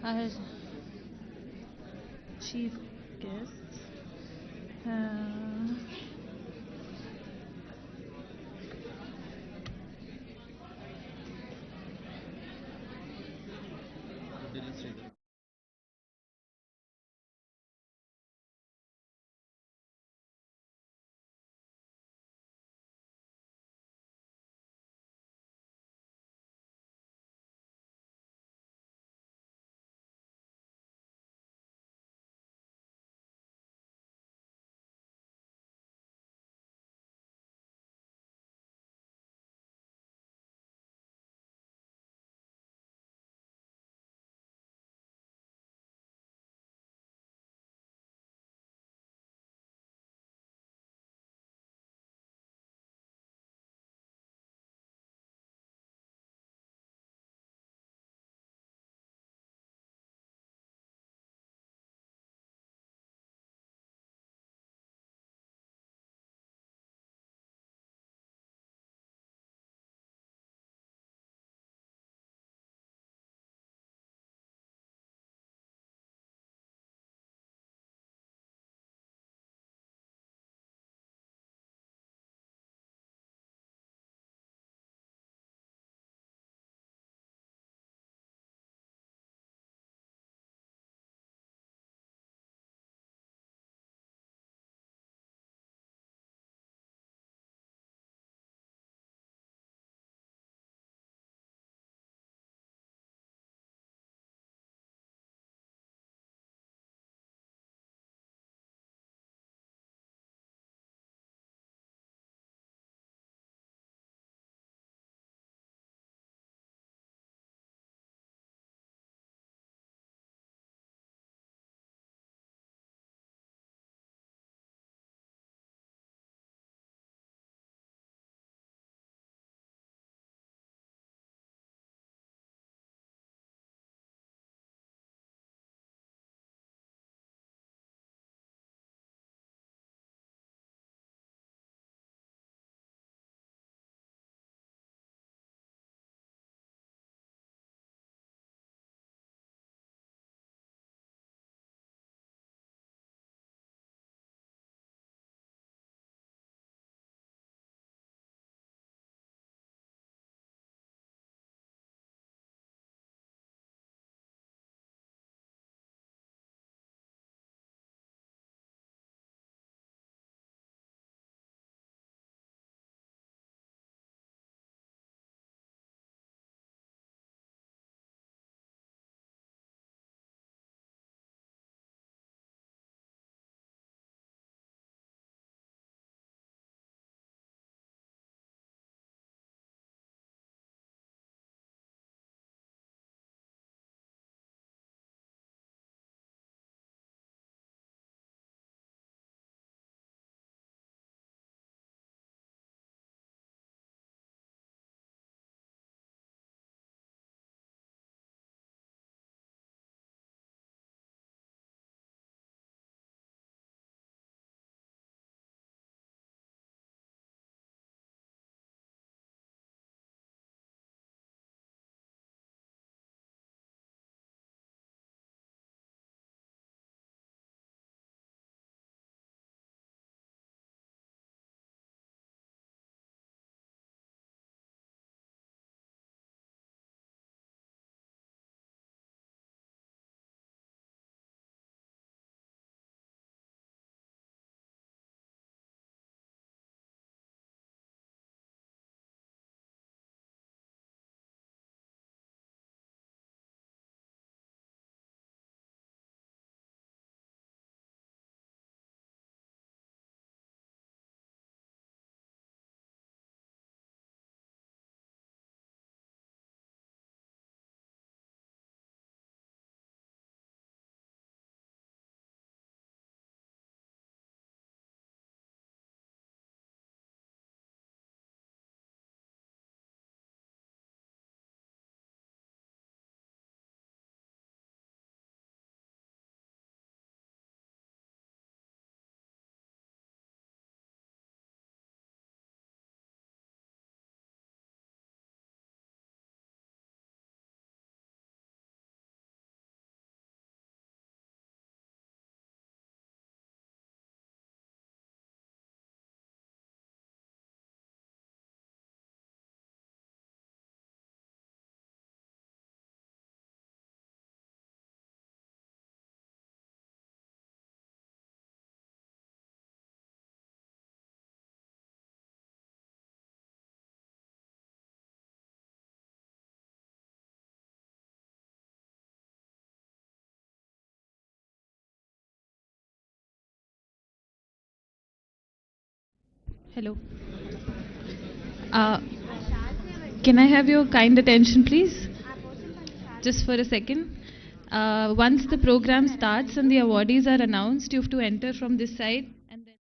As chief guests, Hello. Uh, can I have your kind attention, please? Just for a second. Once the program starts and the awardees are announced, you have to enter from this side. And then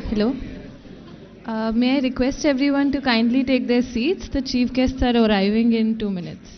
Hello. May I request everyone to kindly take their seats? The chief guests are arriving in 2 minutes.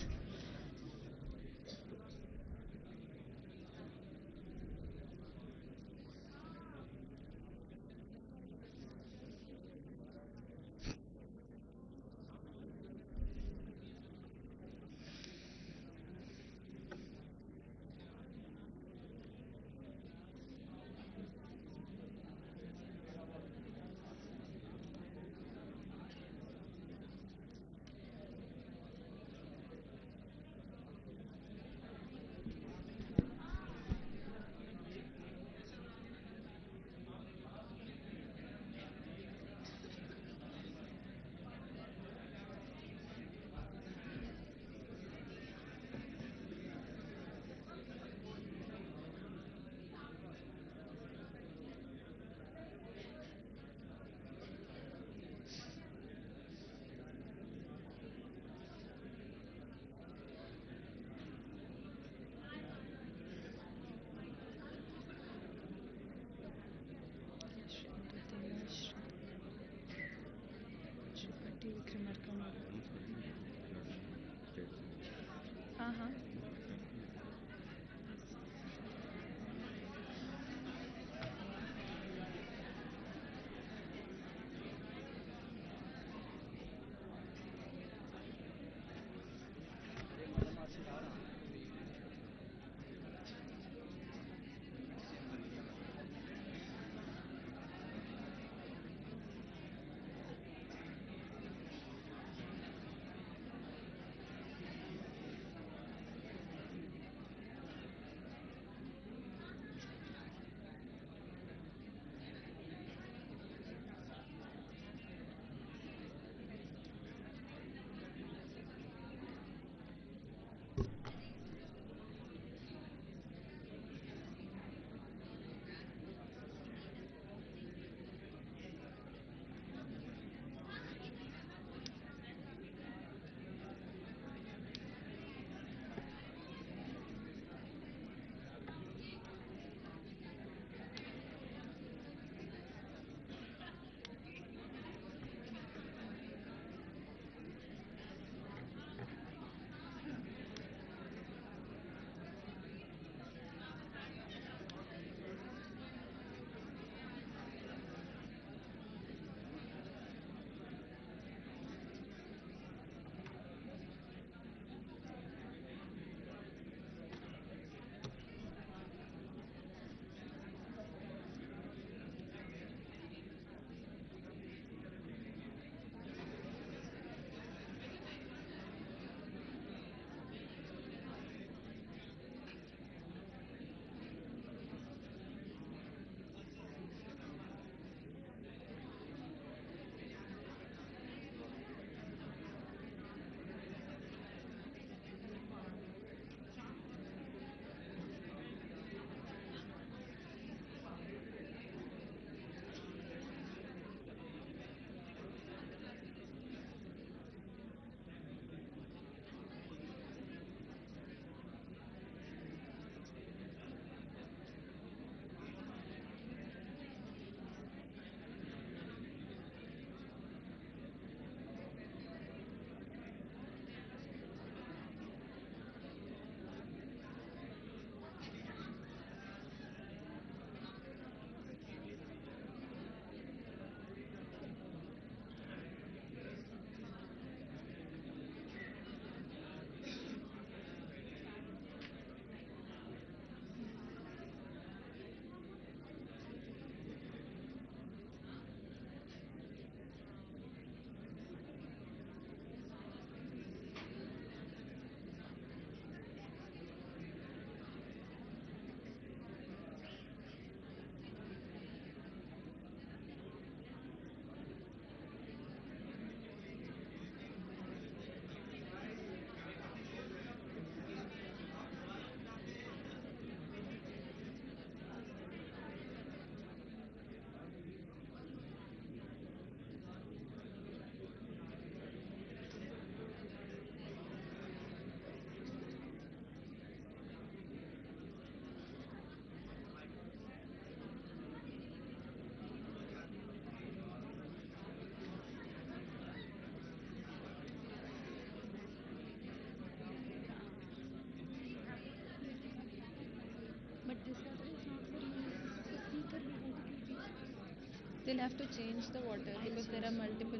They'll have to change the water because there are multiple.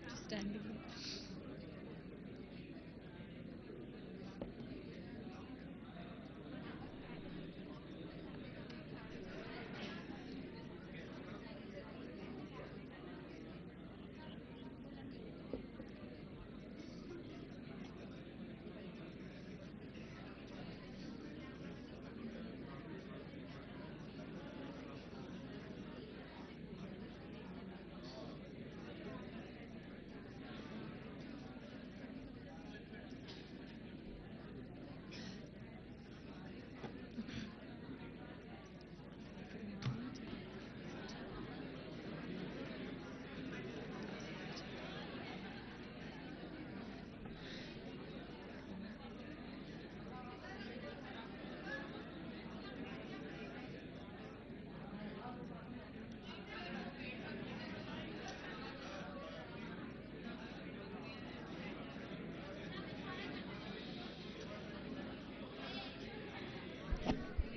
Just standing.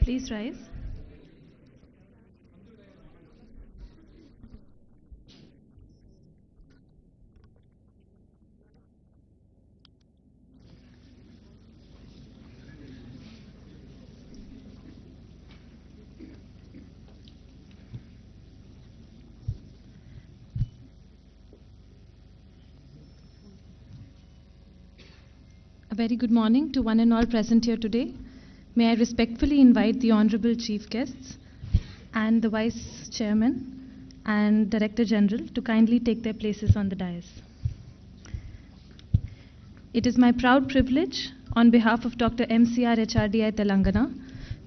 Please rise. A very good morning to one and all present here today. May I respectfully invite the Honorable Chief Guests and the Vice Chairman and Director General to kindly take their places on the dais. It is my proud privilege, on behalf of Dr. MCRHRD Telangana,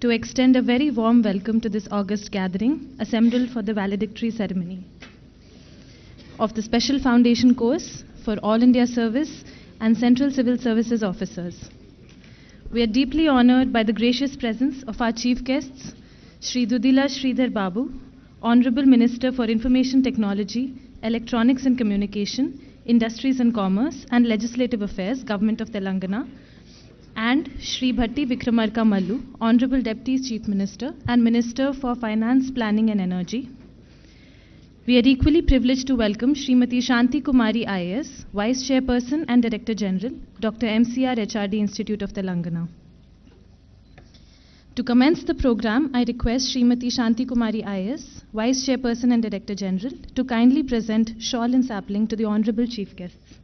to extend a very warm welcome to this August gathering assembled for the Valedictory ceremony of the Special Foundation course for All India Service and Central Civil Services officers. We are deeply honored by the gracious presence of our chief guests, Shri Dudila Sridhar Babu, Honorable Minister for Information Technology, Electronics and Communication, Industries and Commerce and Legislative Affairs, Government of Telangana, and Shri Bhatti Vikramarka Mallu, Honorable Deputy Chief Minister and Minister for Finance, Planning and Energy. We are equally privileged to welcome Srimati Shanti Kumari IAS, Vice Chairperson and Director General, Dr. MCRHRD Institute of Telangana. To commence the program, I request Srimati Shanti Kumari IAS, Vice Chairperson and Director General, to kindly present shawl and sapling to the Honorable Chief Guests.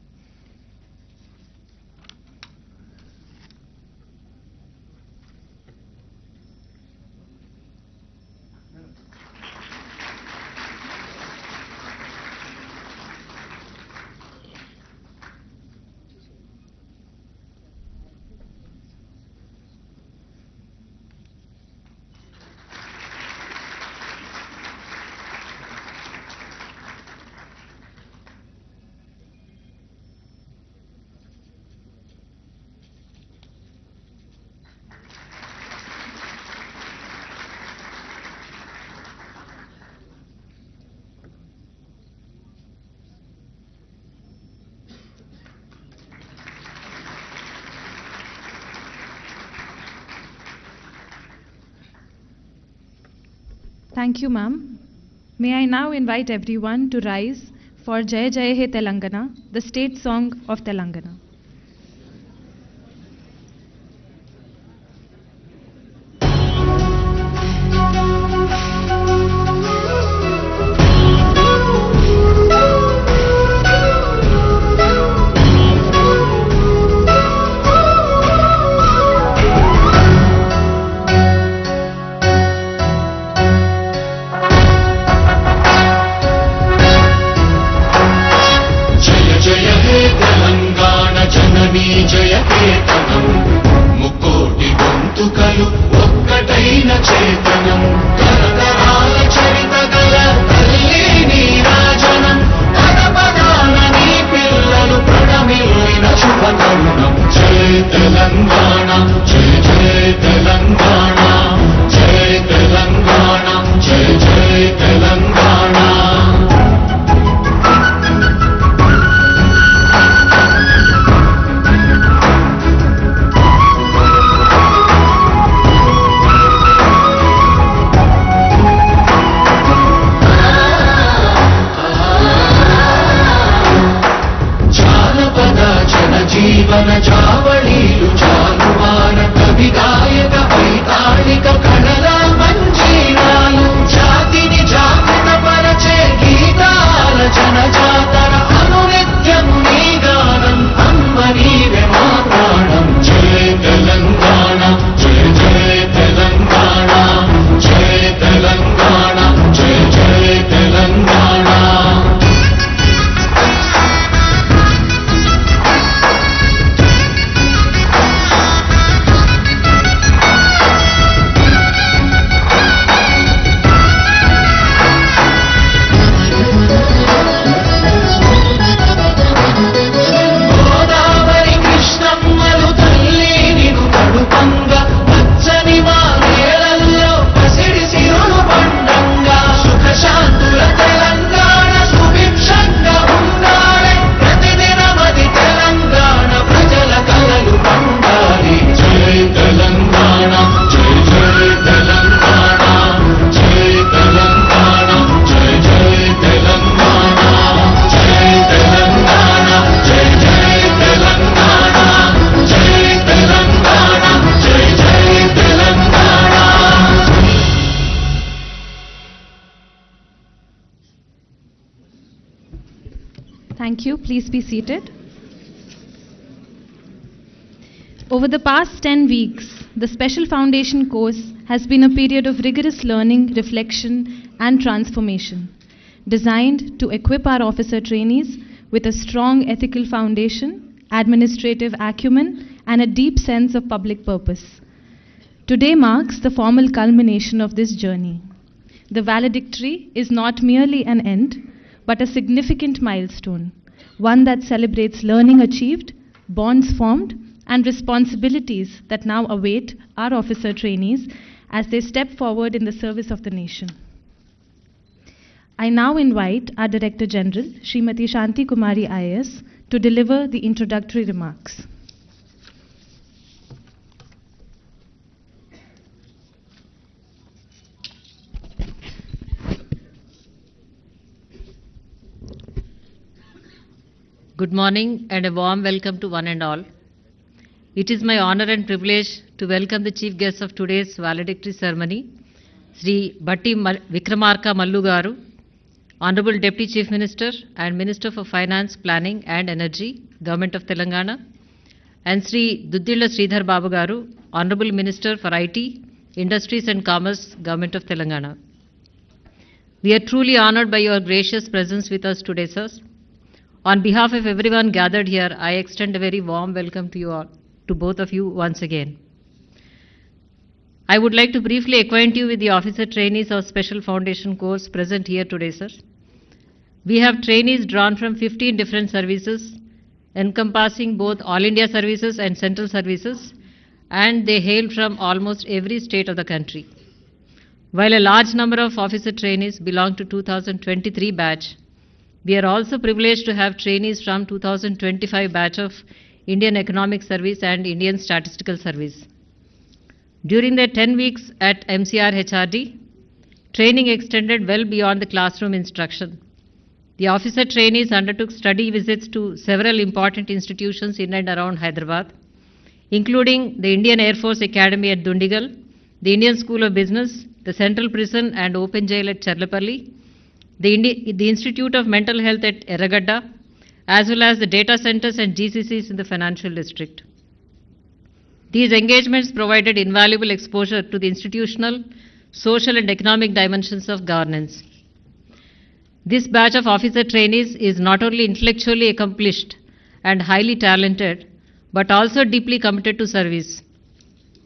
Thank you, ma'am. May I now invite everyone to rise for Jai Jai He Telangana, the state song of Telangana. Jaya Jaya He Telangana. Thank you. Please be seated. Over the past 10 weeks, the Special Foundation course has been a period of rigorous learning, reflection, and transformation, designed to equip our officer trainees with a strong ethical foundation, administrative acumen, and a deep sense of public purpose. Today marks the formal culmination of this journey. The valedictory is not merely an end, but a significant milestone, one that celebrates learning achieved, bonds formed, and responsibilities that now await our officer trainees as they step forward in the service of the nation. I now invite our Director General, Srimati Shanti Kumari IAS, to deliver the introductory remarks. Good morning and a warm welcome to one and all. It is my honor and privilege to welcome the chief guest of today's valedictory ceremony, Sri Bhatti Vikramarka Mallu Garu, Honorable Deputy Chief Minister and Minister for Finance, Planning and Energy, Government of Telangana, and Sri Duddilla Sridhar Babu Garu, Honorable Minister for IT, Industries and Commerce, Government of Telangana. We are truly honored by your gracious presence with us today, sirs. On behalf of everyone gathered here, I extend a very warm welcome to you all, to both of you once again. I would like to briefly acquaint you with the officer trainees of Special Foundation course present here today, sir. We have trainees drawn from 15 different services, encompassing both All India services and central services, and they hail from almost every state of the country. While a large number of officer trainees belong to 2023 batch, we are also privileged to have trainees from 2025 batch of Indian Economic Service and Indian Statistical Service. During their 10 weeks at MCRHRD, training extended well beyond the classroom instruction. The officer trainees undertook study visits to several important institutions in and around Hyderabad, including the Indian Air Force Academy at Dundigal, the Indian School of Business, the Central Prison and Open Jail at Cherlapalli, the Institute of Mental Health at Erragadda, as well as the data centers and GCCs in the financial district. These engagements provided invaluable exposure to the institutional, social and economic dimensions of governance. This batch of officer trainees is not only intellectually accomplished and highly talented, but also deeply committed to service.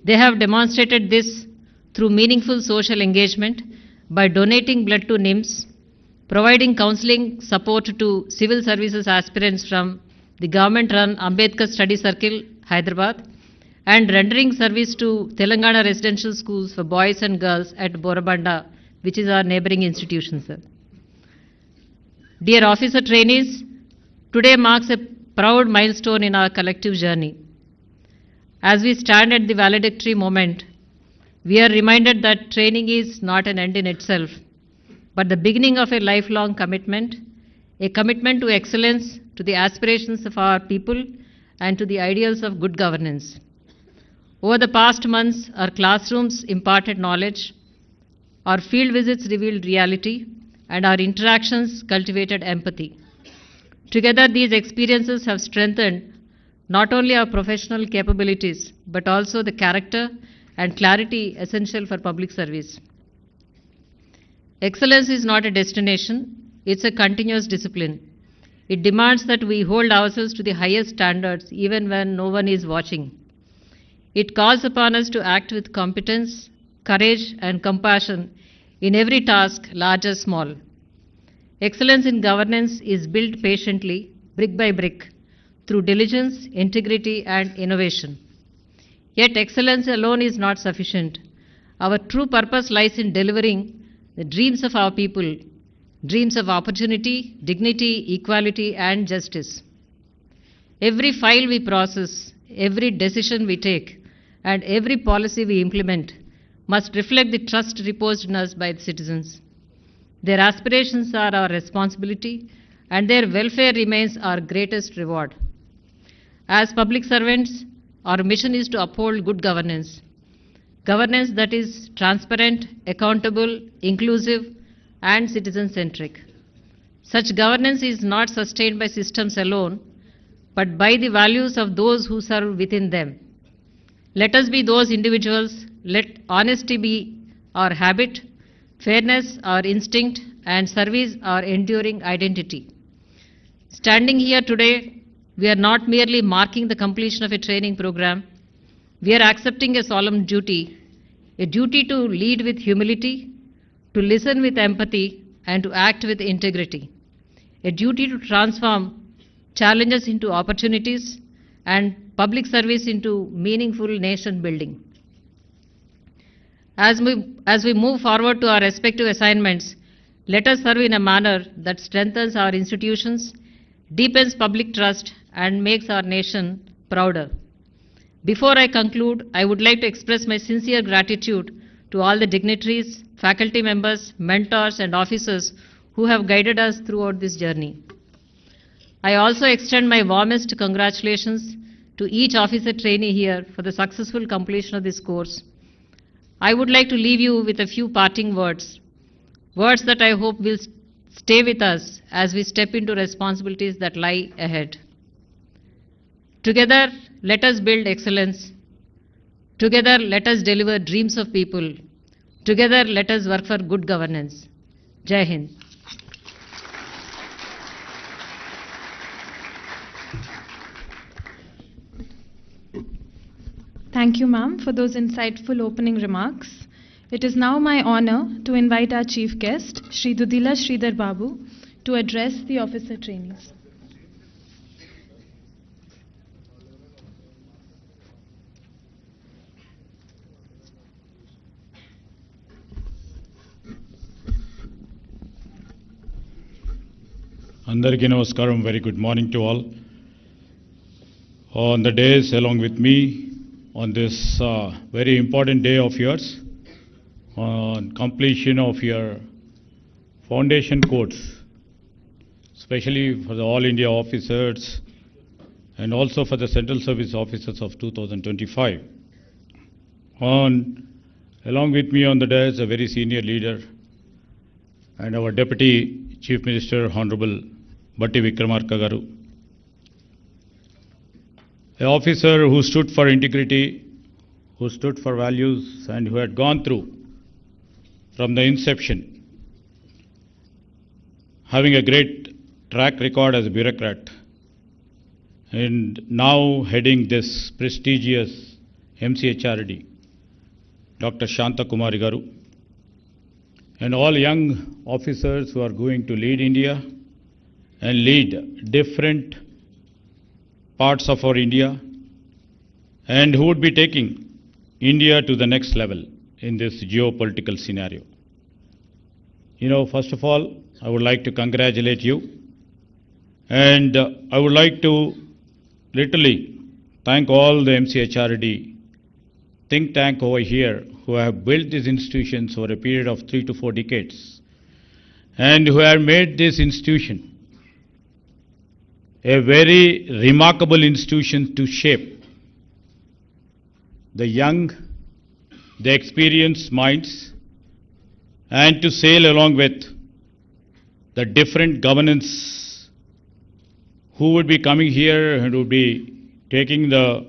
They have demonstrated this through meaningful social engagement by donating blood to NIMS, providing counseling support to civil services aspirants from the government-run Ambedkar Study Circle, Hyderabad, and rendering service to Telangana residential schools for boys and girls at Borabanda, which is our neighboring institution, sir. Dear officer trainees, today marks a proud milestone in our collective journey. As we stand at the valedictory moment, we are reminded that training is not an end in itself, but the beginning of a lifelong commitment, a commitment to excellence, to the aspirations of our people, and to the ideals of good governance. Over the past months, our classrooms imparted knowledge, our field visits revealed reality, and our interactions cultivated empathy. Together, these experiences have strengthened not only our professional capabilities, but also the character and clarity essential for public service. Excellence is not a destination, it's a continuous discipline. It demands that we hold ourselves to the highest standards even when no one is watching. It calls upon us to act with competence, courage and compassion in every task, large or small. Excellence in governance is built patiently, brick by brick, through diligence, integrity and innovation. Yet excellence alone is not sufficient. Our true purpose lies in delivering the dreams of our people, dreams of opportunity, dignity, equality and justice. Every file we process, every decision we take, and every policy we implement must reflect the trust reposed in us by the citizens. Their aspirations are our responsibility, and their welfare remains our greatest reward. As public servants, our mission is to uphold good governance. Governance that is transparent, accountable, inclusive, and citizen-centric. Such governance is not sustained by systems alone, but by the values of those who serve within them. Let us be those individuals, let honesty be our habit, fairness our instinct, and service our enduring identity. Standing here today, we are not merely marking the completion of a training program, we are accepting a solemn duty, a duty to lead with humility, to listen with empathy, and to act with integrity, a duty to transform challenges into opportunities and public service into meaningful nation building. As we move forward to our respective assignments, let us serve in a manner that strengthens our institutions, deepens public trust, and makes our nation prouder. Before I conclude, I would like to express my sincere gratitude to all the dignitaries, faculty members, mentors, and officers who have guided us throughout this journey. I also extend my warmest congratulations to each officer trainee here for the successful completion of this course. I would like to leave you with a few parting words, words that I hope will stay with us as we step into responsibilities that lie ahead. Together, let us build excellence. Together, let us deliver dreams of people. Together, let us work for good governance. Jai Hind. Thank you, ma'am, for those insightful opening remarks. It is now my honor to invite our chief guest, Shri Dudila Sridhar Babu, to address the officer trainees. Andariki Namaskaram, very good morning to all. On the days along with me, on this very important day of yours, on completion of your foundation course, especially for the All India officers and also for the Central Service officers of 2025. Along with me on the day is a very senior leader and our Deputy Chief Minister, Hon'ble Bhatti Vikramarka Garu. An officer who stood for integrity, who stood for values, and who had gone through from the inception, having a great track record as a bureaucrat, and now heading this prestigious MCRHRD, Dr. Shanta Kumari Garu, and all young officers who are going to lead India and lead different parts of our India, and who would be taking India to the next level in this geopolitical scenario. First of all, I would like to congratulate you, and I would like to literally thank all the MCRHRD think tank over here who have built these institutions over a period of 3 to 4 decades, and who have made this institution a very remarkable institution to shape the young, the experienced minds, and to sail along with the different governance who would be coming here and would be taking the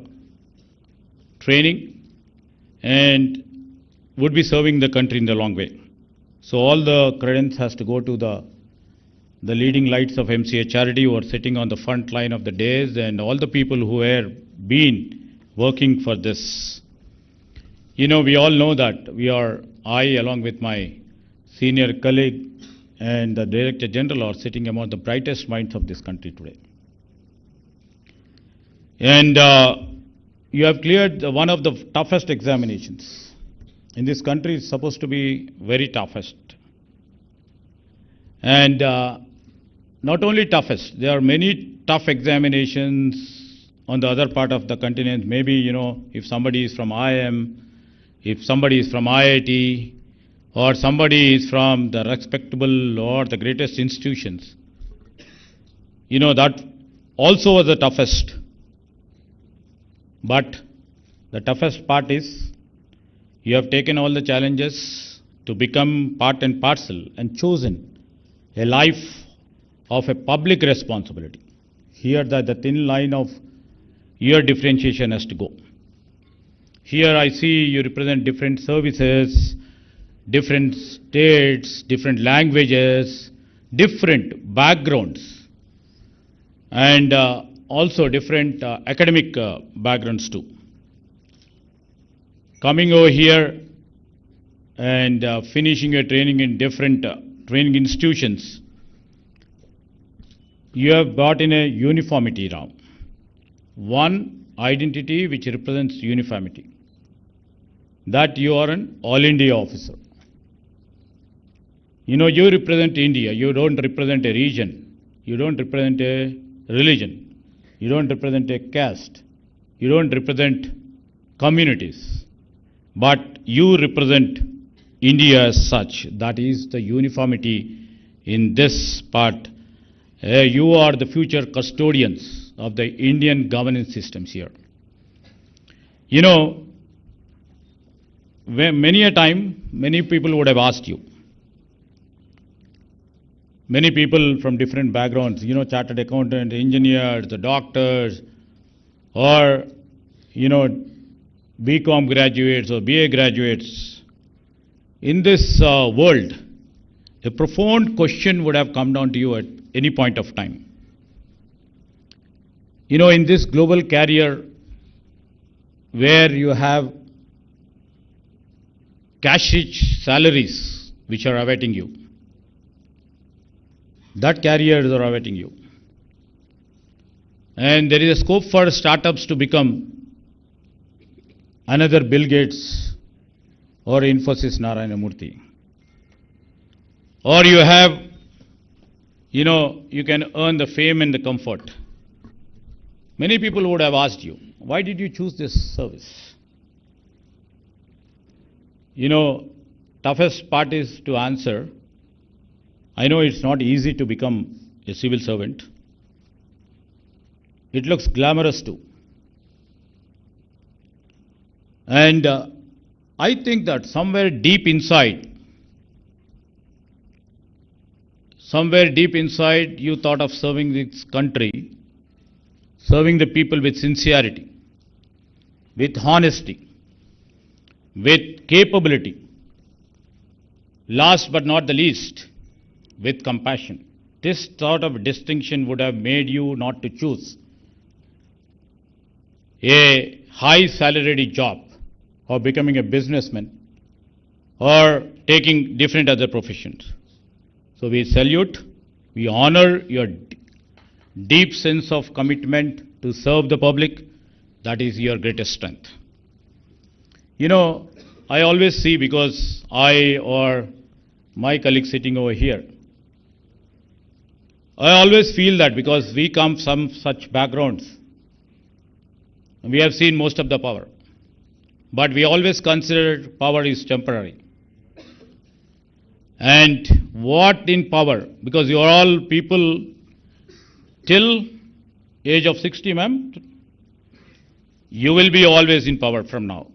training and would be serving the country in the long way. So all the credence has to go to the leading lights of MCRHRD who are sitting on the front line of the days, and all the people who have been working for this. We all know that I along with my senior colleague and the Director General are sitting among the brightest minds of this country today. And you have cleared one of the toughest examinations. In this country, it's supposed to be very toughest. And not only toughest, there are many tough examinations on the other part of the continent. Maybe, if somebody is from IIM, if somebody is from IIT, or somebody is from the respectable or the greatest institutions, that also was the toughest. But the toughest part is you have taken all the challenges to become part and parcel and chosen a life of a public responsibility. Here the thin line of your differentiation has to go. Here I see you represent different services, different states, different languages, different backgrounds, and also different academic backgrounds too. Coming over here and finishing your training in different training institutions, you have brought in a uniformity now. One identity which represents uniformity. That you are an All India officer. You know, you represent India. You don't represent a region. You don't represent a religion. You don't represent a caste. You don't represent communities. But you represent India as such. That is the uniformity in this part. You are the future custodians of the Indian governance systems here. You know, many a time, many people would have asked you. Many people from different backgrounds, you know, chartered accountants, engineers, the doctors, or, you know, BCom graduates or BA graduates. In this world, a profound question would have come down to you at any point of time. You know, in this global career where you have cash-rich salaries which are awaiting you, that careers are awaiting you. And there is a scope for startups to become another Bill Gates or Infosys Narayana Murthy. Or you have, you know, you can earn the fame and the comfort. Many people would have asked you, why did you choose this service? You know, toughest part is to answer. I know it's not easy to become a civil servant. It looks glamorous too. And I think that somewhere deep inside, you thought of serving this country, serving the people with sincerity, with honesty, with capability. Last but not the least, with compassion. This sort of distinction would have made you not to choose a high salaried job or becoming a businessman or taking different other professions. So we salute, we honor your deep sense of commitment to serve the public. That is your greatest strength. You know, I always see, because I or my colleagues sitting over here, I always feel that because we come from such backgrounds, we have seen most of the power. But we always consider power is temporary. And what in power? Because you are all people till age of 60, ma'am. You will be always in power from now.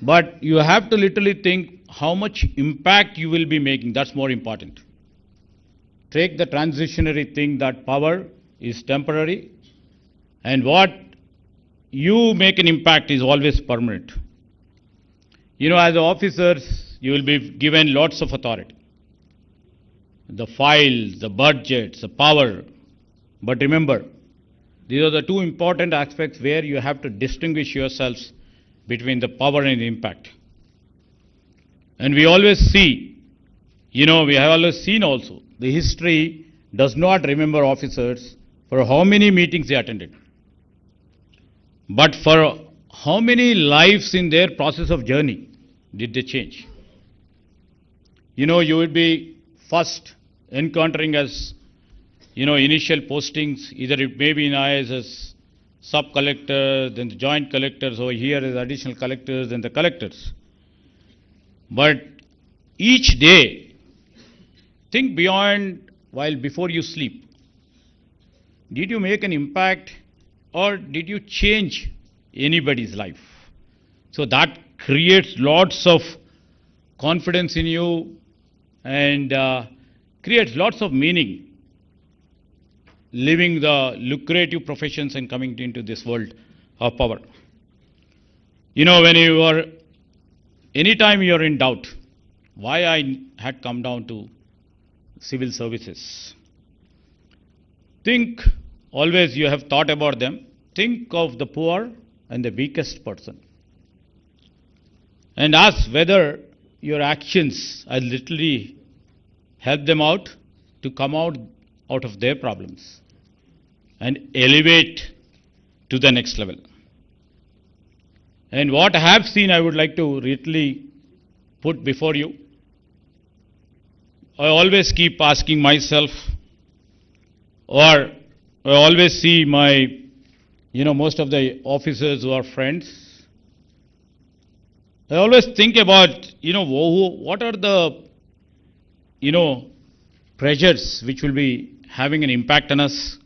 But you have to literally think how much impact you will be making. That's more important. Take the transitionary thing that power is temporary, and what you make an impact is always permanent. You know, as officers, you will be given lots of authority. The files, the budgets, the power. But remember, these are the two important aspects where you have to distinguish yourselves between the power and the impact. And we always see, you know, we have always seen also, the history does not remember officers for how many meetings they attended, but for how many lives in their process of journey did they change. You know, you would be first encountering as, you know, initial postings, either it may be in IS sub-collector, then the joint collectors, over here as additional collectors, then the collectors. But each day, think beyond while before you sleep. Did you make an impact or did you change anybody's life? So that creates lots of confidence in you, and creates lots of meaning living the lucrative professions and coming into this world of power. You know, when you are, anytime you are in doubt, why I had come down to civil services. Think, always you have thought about them, think of the poor and the weakest person. And ask whether your actions are literally help them out to come out of their problems and elevate to the next level. And what I have seen, I would like to really put before you. I always keep asking myself, or I always see my, most of the officers who are friends. I always think about, what are the, pressures which will be having an impact on us.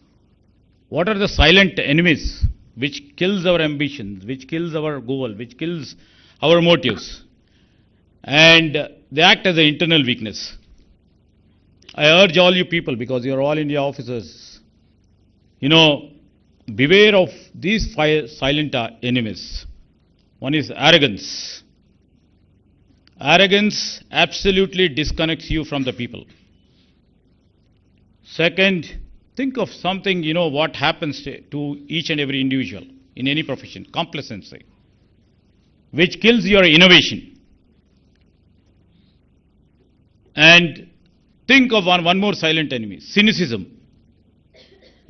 What are the silent enemies which kills our ambitions, which kills our goal, which kills our motives. And they act as an internal weakness. I urge all you people, because you are all India officers, beware of these silent enemies. One is arrogance. Arrogance absolutely disconnects you from the people. Second, think of something, what happens to each and every individual in any profession, complacency, which kills your innovation. And think of one more silent enemy, cynicism,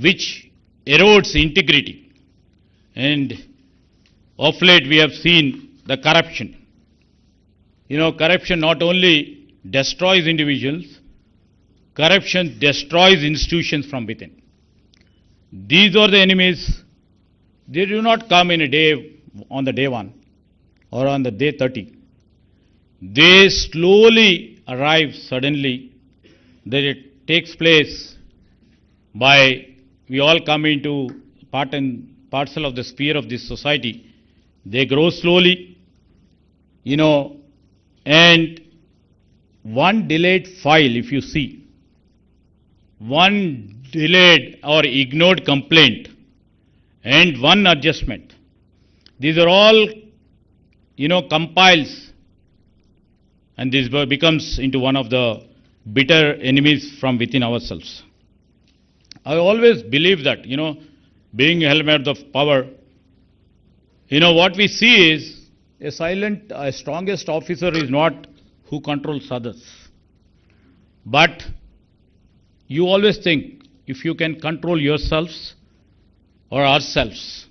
which erodes integrity. And of late we have seen the corruption. Corruption not only destroys individuals, corruption destroys institutions from within. These are the enemies. They do not come in a day, on the day 1 or on the day 30. They slowly arrive suddenly. That it takes place by, we all come into part and parcel of the sphere of this society. They grow slowly, and one delayed file, if you see, one delayed or ignored complaint and one adjustment, these are all, compiles, and this becomes into one of the bitter enemies from within ourselves. I always believe that, being a helmet of power, what we see is a silent, strongest officer is not who controls others. But you always think, if you can control yourselves or ourselves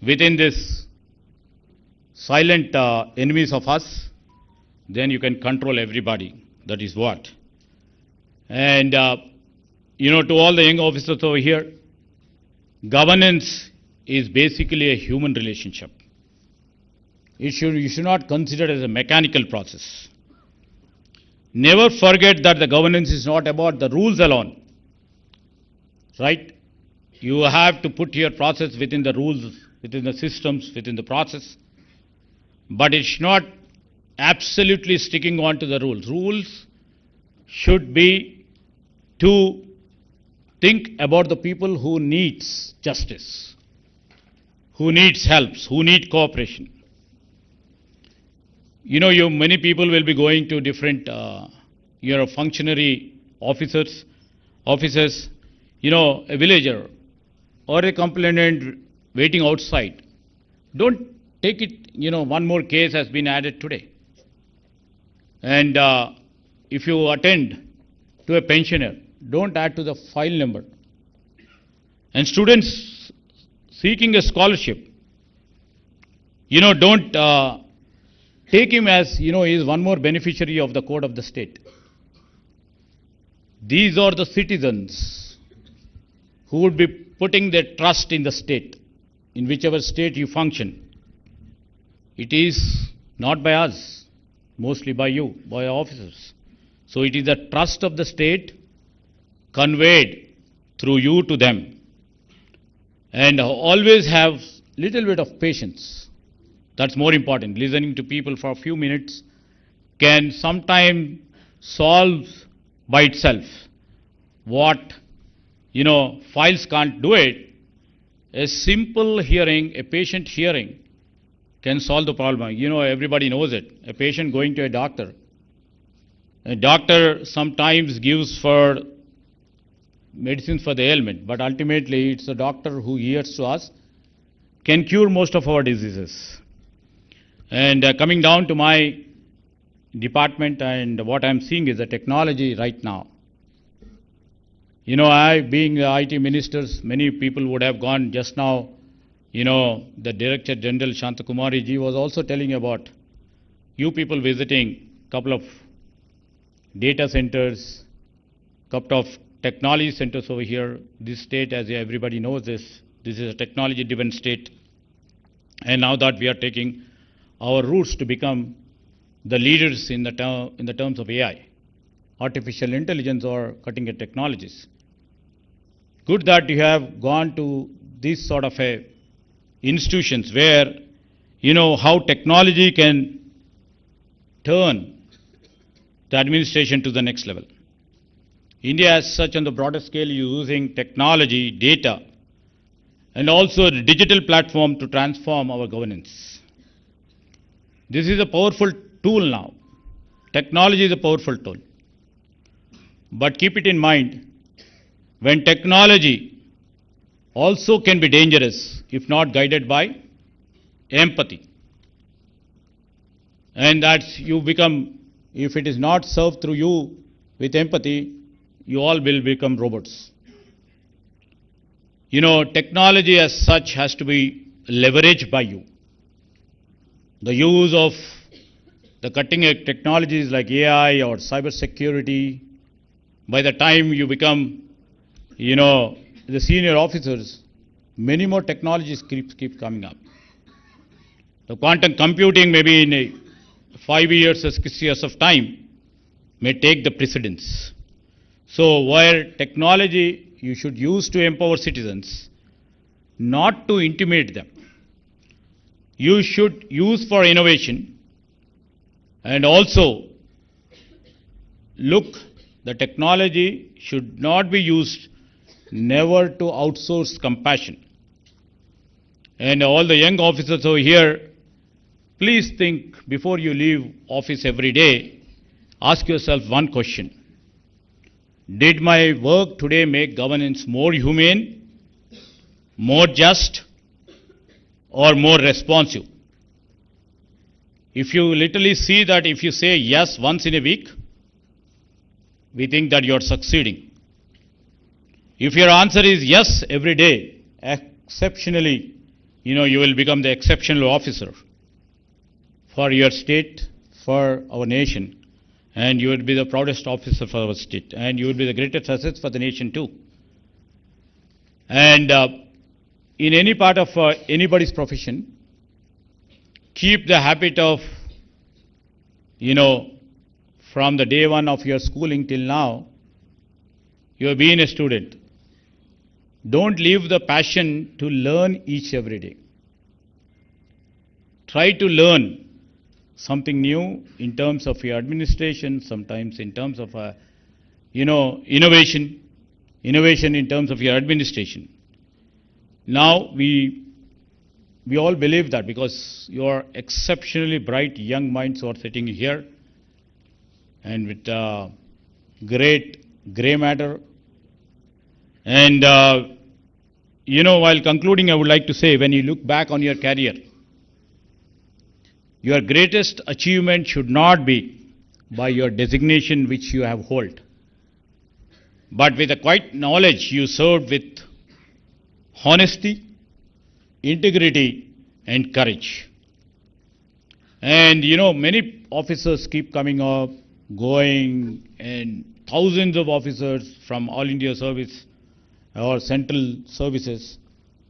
within this silent enemies of us, then you can control everybody. That is what. And, to all the young officers over here, governance is basically a human relationship. You should not consider it as a mechanical process. Never forget that the governance is not about the rules alone. Right? You have to put your process within the rules, within the systems, within the process. But it's not absolutely sticking on to the rules. Rules should be to think about the people who needs justice, who needs helps, who need cooperation. Many people will be going to different, functionary officers, a villager or a complainant waiting outside. Don't take it, one more case has been added today. And if you attend to a pensioner, don't add to the file number. And students seeking a scholarship, don't take him as, he is one more beneficiary of the code of the state. These are the citizens who would be putting their trust in the state, in whichever state you function. It is not by us, mostly by you, by our officers. So it is the trust of the state conveyed through you to them. And always have little bit of patience. That's more important. Listening to people for a few minutes can sometimes solve by itself. What, files can't do it, a simple hearing, a patient hearing can solve the problem. Everybody knows it. A patient going to a doctor sometimes gives for medicines for the ailment, but ultimately it's the doctor who hears to us, can cure most of our diseases. And coming down to my department, and what I'm seeing is the technology right now. I, being the IT ministers, many people would have gone just now. The Director General Shantakumari ji was also telling about you people visiting couple of data centers, couple of technology centers over here. This state, as everybody knows this is a technology-driven state. And now that we are taking our roots to become the leaders in the terms of AI, artificial intelligence or cutting-edge technologies. Good that you have gone to these sort of institutions where how technology can turn the administration to the next level. India as such on the broader scale using technology, data, and also the digital platform to transform our governance. This is a powerful tool now. Technology is a powerful tool. But keep it in mind, when technology also can be dangerous if not guided by empathy. And that's you become, if it is not served through you with empathy, you all will become robots. Technology as such has to be leveraged by you. The use of the cutting-edge technologies like AI or cyber security, by the time you become, the senior officers, many more technologies keep coming up. The quantum computing maybe in 5 years or 6 years of time may take the precedence. So where technology you should use to empower citizens, not to intimidate them. You should use for innovation, and also look, the technology should not be used never to outsource compassion. And all the young officers over here, please think before you leave office every day, ask yourself one question. Did my work today make governance more humane, more just, or more responsive? If you literally see that if you say yes once in a week, we think that you are succeeding. If your answer is yes every day, exceptionally, you will become the exceptional officer for your state, for our nation, and you will be the proudest officer for our state, and you will be the greatest asset for the nation too. And in any part of anybody's profession, keep the habit of, from the day one of your schooling till now, you have been a student. Don't leave the passion to learn each every day. Try to learn something new in terms of your administration, sometimes in terms of, innovation in terms of your administration. Now, we all believe that because you are exceptionally bright young minds who are sitting here and with great grey matter. And, while concluding, I would like to say, when you look back on your career, your greatest achievement should not be by your designation which you have held, but with the quiet knowledge you served with honesty, integrity, and courage. And many officers keep coming up, going, and thousands of officers from All India Service or central services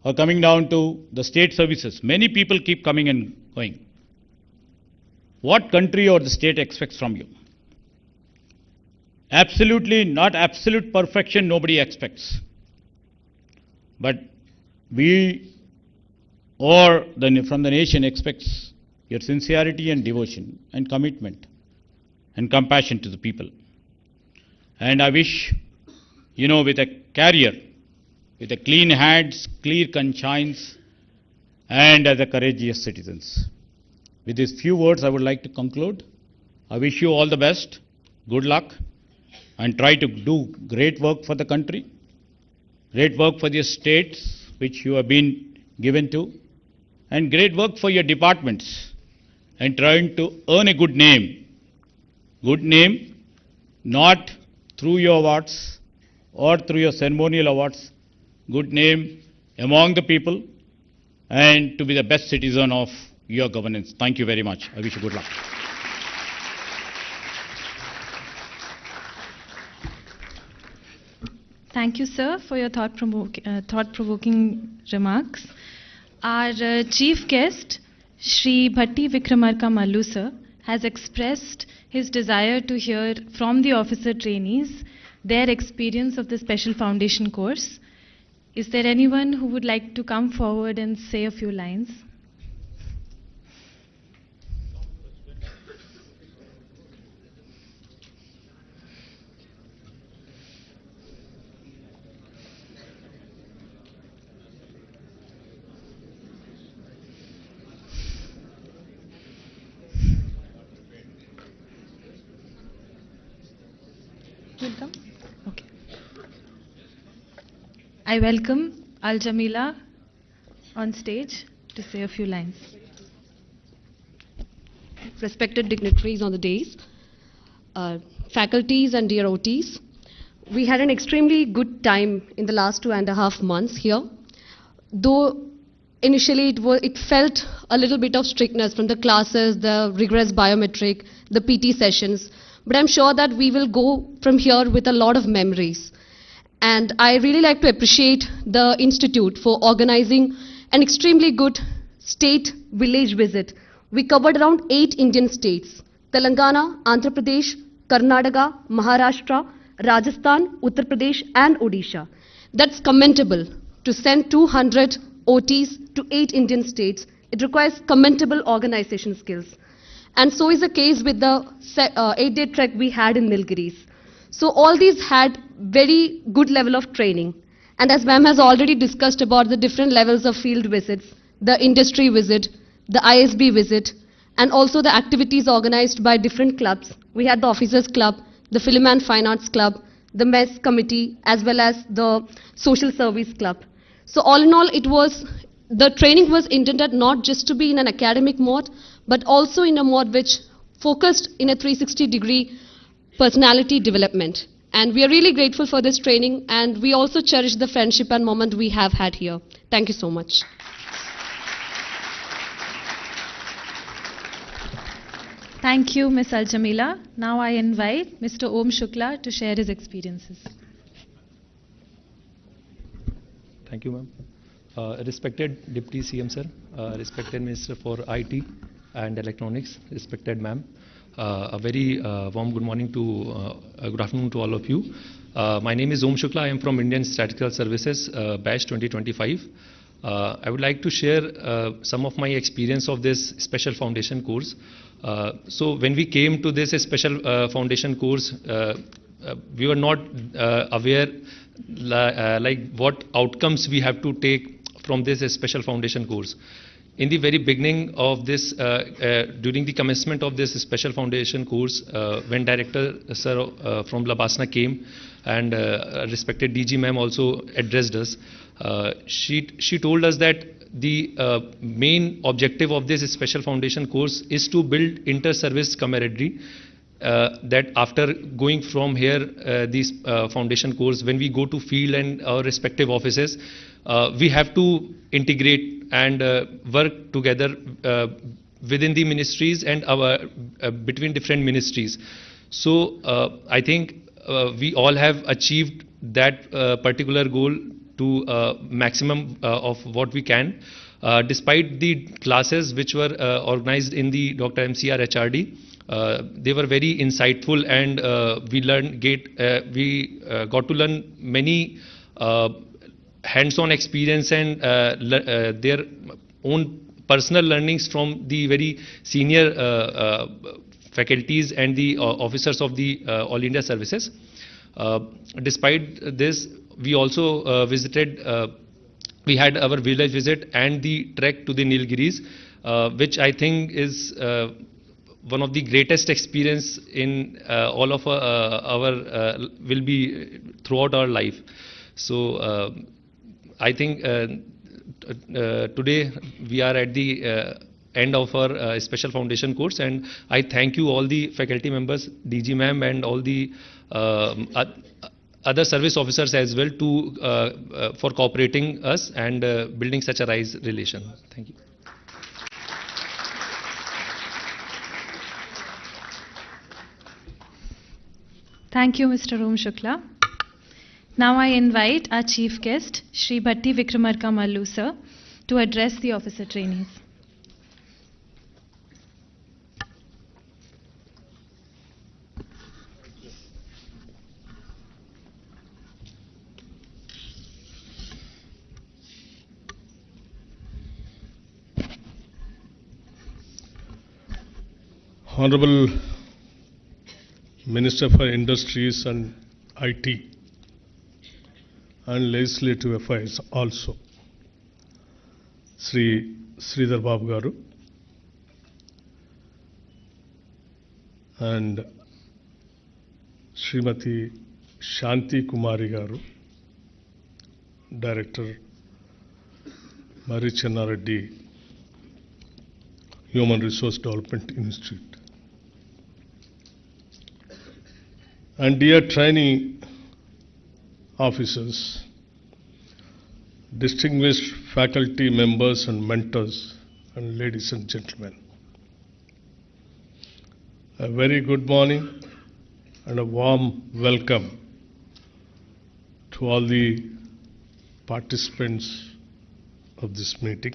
are coming down to the state services. Many people keep coming and going. What country or the state expects from you? Absolutely not absolute perfection, nobody expects. But we or from the nation expects your sincerity and devotion and commitment and compassion to the people. And I wish, with a career, with a clean hands, clear conscience, and as a courageous citizens. With these few words, I would like to conclude. I wish you all the best, good luck, and try to do great work for the country, great work for the states which you have been given to, and great work for your departments, and trying to earn a good name. Good name, not through your awards or through your ceremonial awards, good name among the people, and to be the best citizen of your governance. Thank you very much. I wish you good luck. Thank you, sir, for your thought-provoking remarks. Our chief guest, Shri Bhatti Vikramarka Mallu, sir, has expressed his desire to hear from the officer trainees their experience of the Special Foundation course. Is there anyone who would like to come forward and say a few lines? Welcome. Okay. I welcome Al Jamila on stage to say a few lines. Respected dignitaries on the dais, faculties and dear OTs, we had an extremely good time in the last 2.5 months here. Though initially it felt a little bit of strictness from the classes, the rigorous biometric, the PT sessions, but I'm sure that we will go from here with a lot of memories. And I really like to appreciate the Institute for organizing an extremely good state village visit. We covered around 8 Indian states: Telangana, Andhra Pradesh, Karnataka, Maharashtra, Rajasthan, Uttar Pradesh and Odisha. That's commendable. To send 200 OTs to 8 Indian states, it requires commendable organization skills. And so is the case with the 8-day trek we had in Nilgiris. So all these had very good level of training. And as ma'am has already discussed about the different levels of field visits, the industry visit, the ISB visit, and also the activities organized by different clubs. We had the Officers Club, the Film and Fine Arts Club, the Mess Committee, as well as the Social Service Club. So all in all, the training was intended not just to be in an academic mode, but also in a mode which focused in a 360-degree personality development. And we are really grateful for this training, and we also cherish the friendship and moment we have had here. Thank you so much. Thank you, Ms. Al Jamila. Now I invite Mr. Om Shukla to share his experiences. Thank you, ma'am. Respected Deputy CM sir, respected Minister for IT and Electronics, respected ma'am, a very warm good morning to, good afternoon to all of you. My name is Om Shukla. I am from Indian Statistical Services, batch 2025. I would like to share some of my experience of this special foundation course. So when we came to this special foundation course, we were not aware like what outcomes we have to take from this special foundation course. In the very beginning of this, during the commencement of this special foundation course, when Director Sir from Labasna came and respected DG ma'am also addressed us, she told us that the main objective of this special foundation course is to build inter-service camaraderie. That after going from here, this foundation course, when we go to field and our respective offices, we have to integrate and work together within the ministries and between different ministries. So I think we all have achieved that particular goal to maximum of what we can. Despite the classes which were organized in the Dr. MCRHRD, they were very insightful, and we got to learn many hands-on experience and their own personal learnings from the very senior faculties and the officers of the All India services. Despite this, we also we had our village visit and the trek to the Nilgiris, which I think is one of the greatest experience in all of our will be throughout our life. So I think today we are at the end of our special foundation course, and I thank you all the faculty members, DG ma'am, and all the other service officers as well to for cooperating us and building such a nice relation. Thank you. Thank you, Mr. Om Shukla. Now I invite our chief guest, Shri Bhatti Vikramarka Mallu sir, to address the officer trainees. Honorable Minister for Industries and IT and Legislative Affairs also, Sridhar Babu Garu, and Srimati Shanti Kumari Garu, Director, MCRHRD, Human Resource Development Institute. And dear trainee officers, distinguished faculty members and mentors, and ladies and gentlemen, a very good morning and a warm welcome to all the participants of this meeting.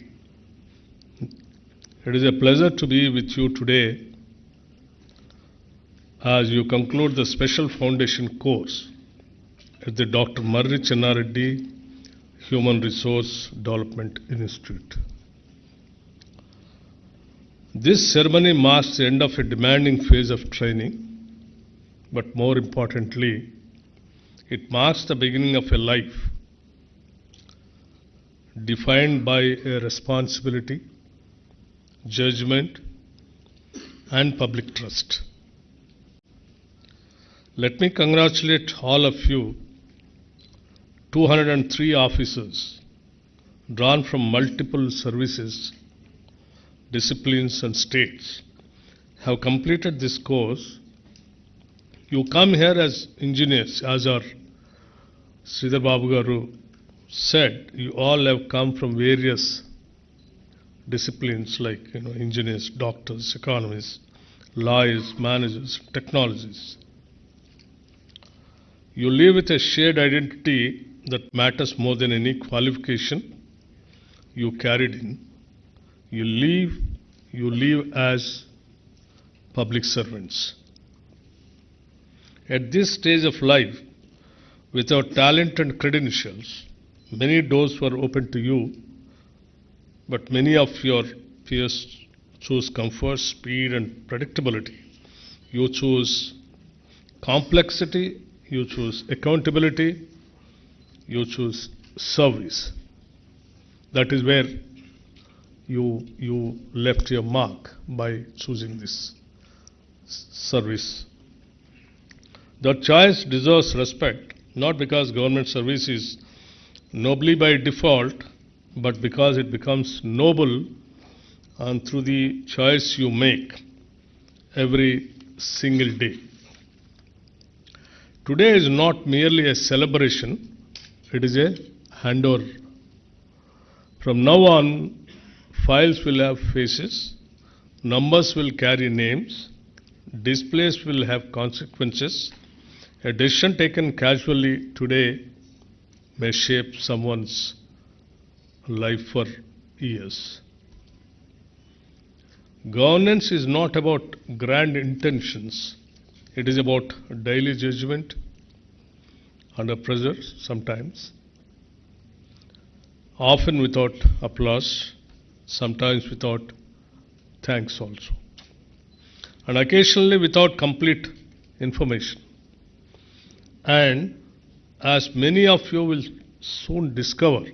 It is a pleasure to be with you today as you conclude the special foundation course at the Dr. Marri Chennareddy Human Resource Development Institute. This ceremony marks the end of a demanding phase of training, but more importantly, it marks the beginning of a life defined by a responsibility, judgment, and public trust. Let me congratulate all of you, 203 officers drawn from multiple services, disciplines and states have completed this course. You come here as engineers, as our Sridhar Babu Garu said, you all have come from various disciplines like engineers, doctors, economists, lawyers, managers, technologists. You live with a shared identity that matters more than any qualification you carried in. You live as public servants. At this stage of life, without talent and credentials, many doors were open to you, but many of your peers choose comfort, speed, and predictability. You choose complexity, you choose accountability, you choose service. That is where you left your mark by choosing this service. That choice deserves respect, not because government service is nobly by default, but because it becomes noble and through the choice you make every single day. Today is not merely a celebration, it is a handover. From now on, files will have faces, numbers will carry names, displays will have consequences. A decision taken casually today may shape someone's life for years. Governance is not about grand intentions. It is about daily judgment under pressure sometimes, often without applause, sometimes without thanks also, and occasionally without complete information. And as many of you will soon discover,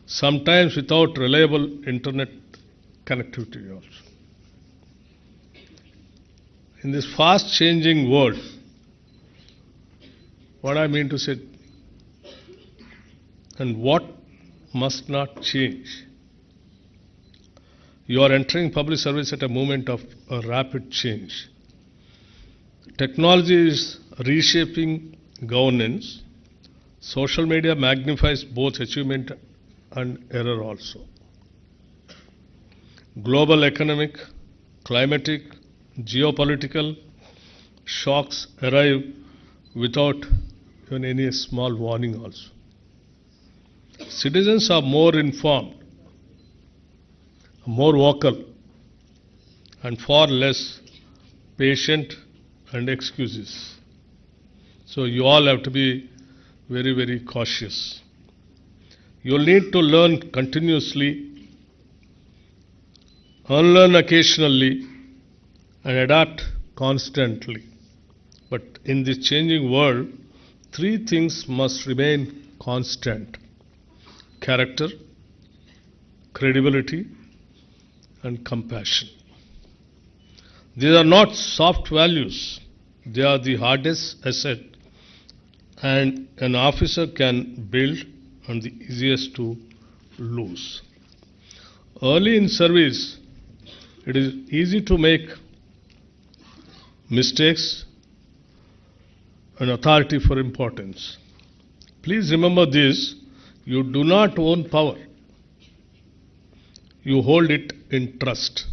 sometimes without reliable internet connectivity also. In this fast changing world, what I mean to say, and what must not change. You are entering public service at a moment of a rapid change. Technology is reshaping governance. Social media magnifies both achievement and error also. Global economic, climatic, geopolitical shocks arrive without even any small warning also. Citizens are more informed, more vocal, and far less patient and excuses. So you all have to be very, very cautious. You'll need to learn continuously, unlearn occasionally, and adapt constantly. But in this changing world, three things must remain constant: character, credibility, and compassion. These are not soft values, they are the hardest asset and an officer can build and the easiest to lose. Early in service, it is easy to make mistakes and authority for importance. Please remember this: you do not own power. You hold it in trust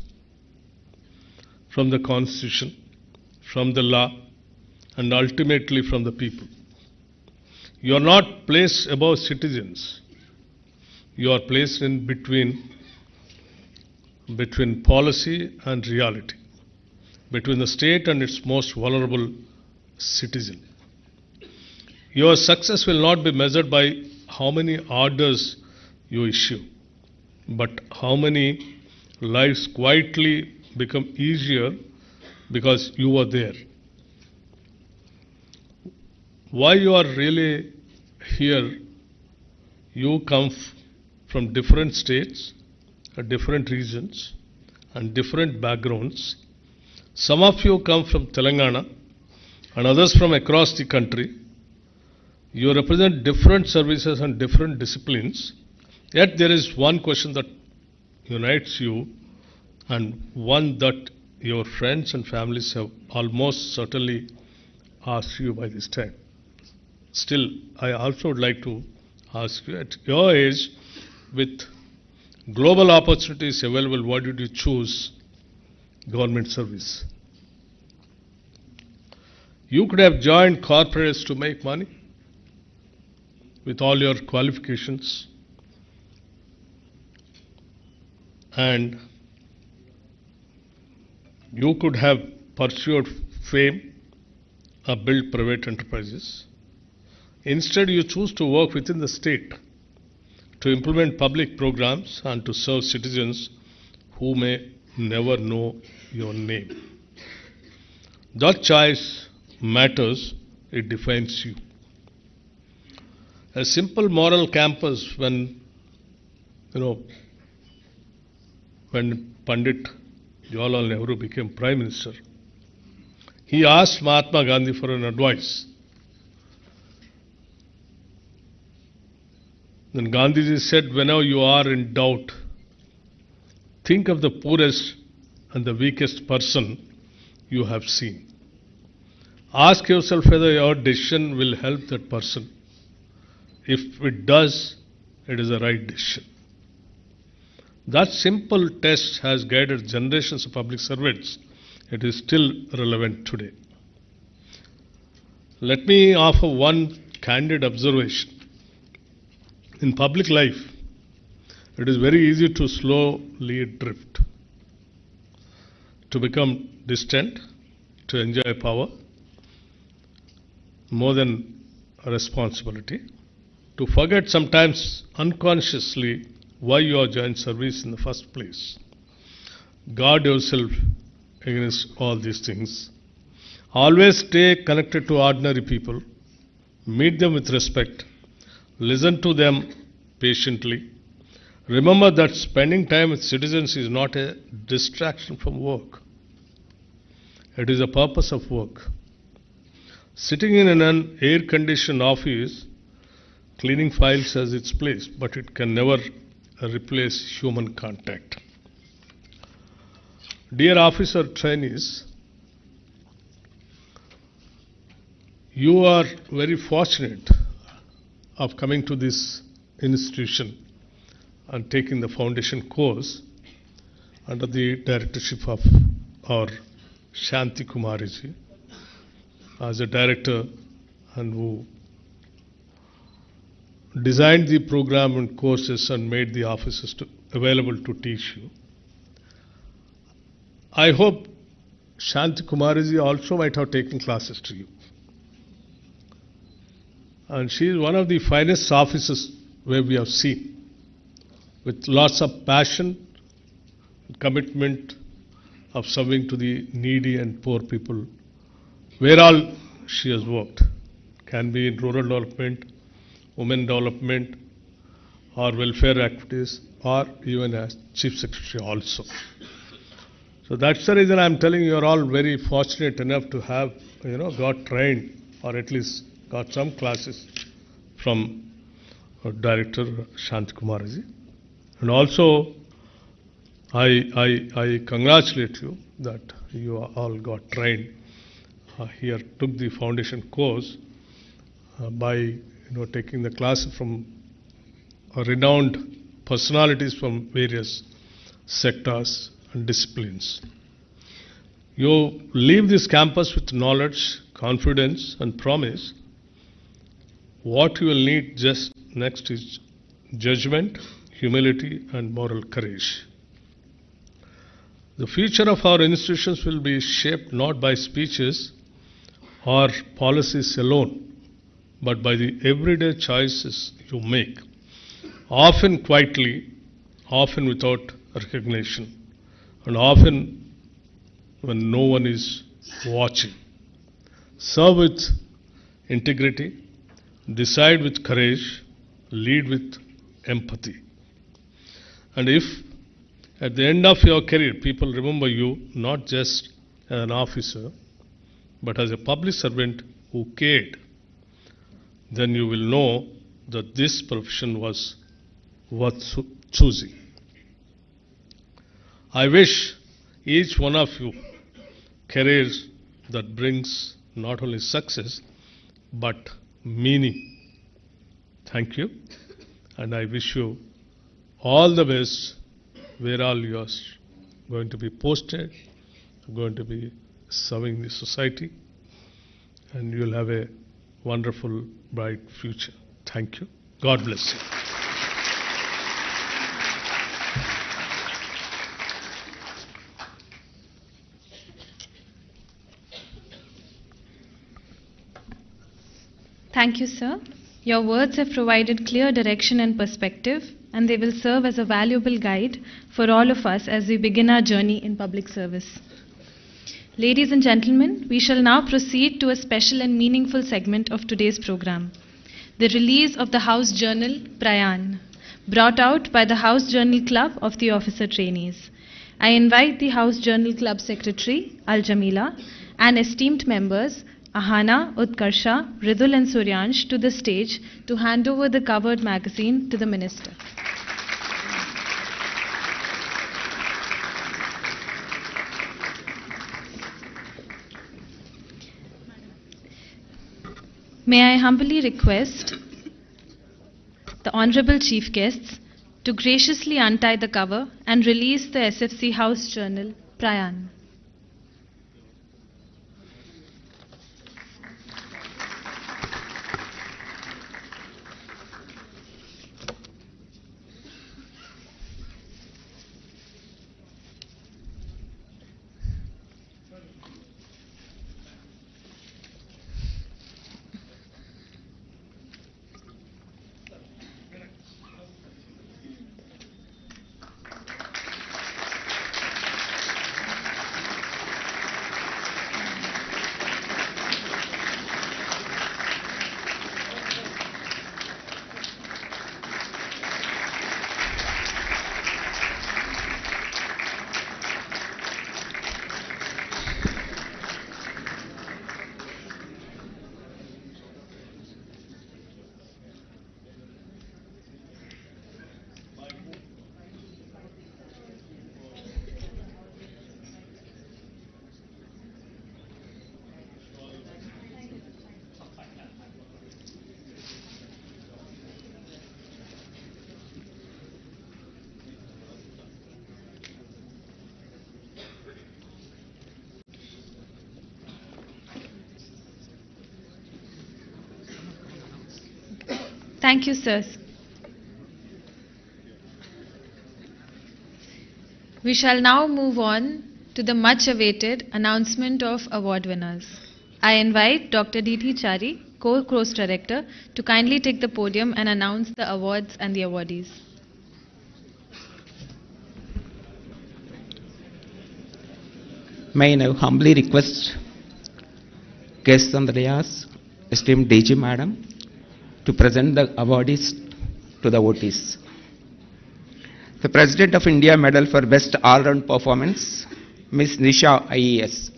from the Constitution, from the law, and ultimately from the people. You are not placed above citizens. You are placed in between policy and reality, between the state and its most vulnerable citizen. Your success will not be measured by how many orders you issue, but how many lives quietly become easier because you were there. Why you are really here? You come from different states, different regions, and different backgrounds. Some of you come from Telangana and others from across the country. You represent different services and different disciplines, yet there is one question that unites you and one that your friends and families have almost certainly asked you by this time. Still, I also would like to ask you, at your age, with global opportunities available, why did you choose government service? You could have joined corporates to make money with all your qualifications, and you could have pursued fame or built private enterprises. Instead, you choose to work within the state to implement public programs and to serve citizens who may never know your name. That choice matters, it defines you. A simple moral campus when Pandit Jawaharlal Nehru became Prime Minister, he asked Mahatma Gandhi for an advice. Then Gandhiji said, whenever you are in doubt, think of the poorest and the weakest person you have seen. Ask yourself whether your decision will help that person. If it does, it is a right decision. That simple test has guided generations of public servants. It is still relevant today. Let me offer one candid observation. In public life, it is very easy to slowly drift, to become distant, to enjoy power more than responsibility, to forget sometimes unconsciously why you are joined service in the first place. Guard yourself against all these things. Always stay connected to ordinary people. Meet them with respect. Listen to them patiently. Remember that spending time with citizens is not a distraction from work. It is a purpose of work. Sitting in an air-conditioned office, cleaning files has its place, but it can never replace human contact. Dear officer trainees, you are very fortunate of coming to this institution and taking the foundation course under the directorship of our Shanti Kumariji as a director and who designed the program and courses and made the offices available to teach you. I hope Shanti Kumariji also might have taken classes to you. And she is one of the finest officers where we have seen, with lots of passion, commitment of serving to the needy and poor people, where all she has worked. Can be in rural development, women development, or welfare activities, or even as Chief Secretary also. So that's the reason I'm telling you, you're all very fortunate enough to have, got trained, or at least got some classes from Director Shanti Kumariji. And also, I congratulate you that you all got trained here, took the foundation course by taking the class from renowned personalities from various sectors and disciplines. You leave this campus with knowledge, confidence and promise. What you will need just next is judgment, humility and moral courage. The future of our institutions will be shaped not by speeches or policies alone, but by the everyday choices you make, often quietly, often without recognition, and often when no one is watching. Serve with integrity, decide with courage, lead with empathy. And if at the end of your career people remember you not just as an officer, but as a public servant who cared, then you will know that this profession was worth choosing. I wish each one of you careers that brings not only success but meaning. Thank you, and I wish you all the best where all you are going to be posted, going to be serving the society, and you will have a wonderful, bright future. Thank you. God bless you. Thank you, sir. Your words have provided clear direction and perspective, and they will serve as a valuable guide for all of us as we begin our journey in public service. Ladies and gentlemen, we shall now proceed to a special and meaningful segment of today's program, the release of the House Journal, Prayan, brought out by the House Journal Club of the Officer Trainees. I invite the House Journal Club Secretary, Al-Jamila, and esteemed members, Ahana, Utkarsha, Ridul and Suryansh to the stage to hand over the covered magazine to the Minister. May I humbly request the Honorable Chief Guests to graciously untie the cover and release the SFC House Journal, Prayan. Thank you, sirs. We shall now move on to the much-awaited announcement of award winners. I invite Dr. D.T. Chari, Co-Course Director, to kindly take the podium and announce the awards and the awardees. May I now humbly request guests on the dais, esteemed DG Madam, to present the awardees to the votees. The President of India Medal for Best All-Round Performance, Ms. Nisha IES.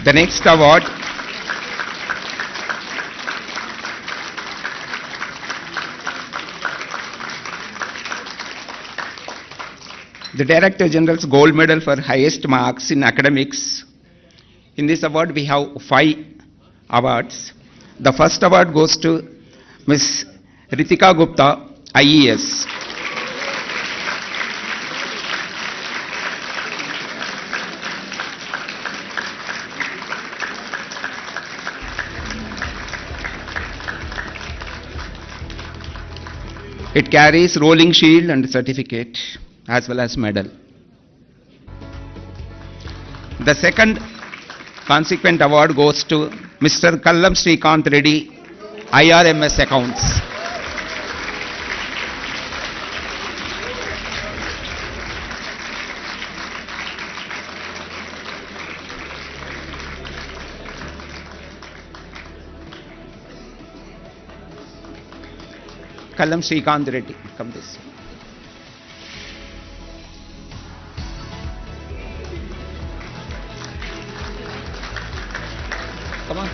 The next award the Director General's Gold Medal for highest marks in academics. In this award we have 5 awards. The first award goes to Ms. Ritika Gupta, IES. It carries rolling shield and certificate as well as medal. The second consequent award goes to Mr. Kallam Sri.A.Revanth Reddy, IRMS Accounts. Kallam Sri.A.Revanth Reddy, come this. Come on.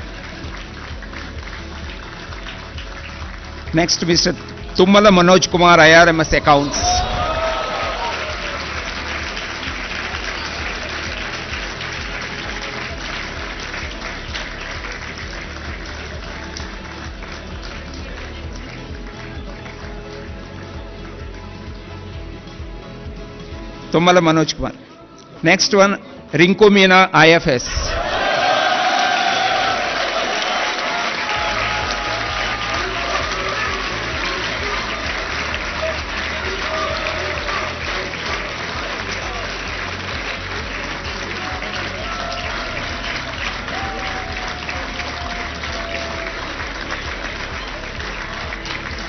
Next, Mr. Tummala Manoj Kumar, IRMS Accounts. Tummala Manoj Kumar. Next one, Rinku Meena, IFS.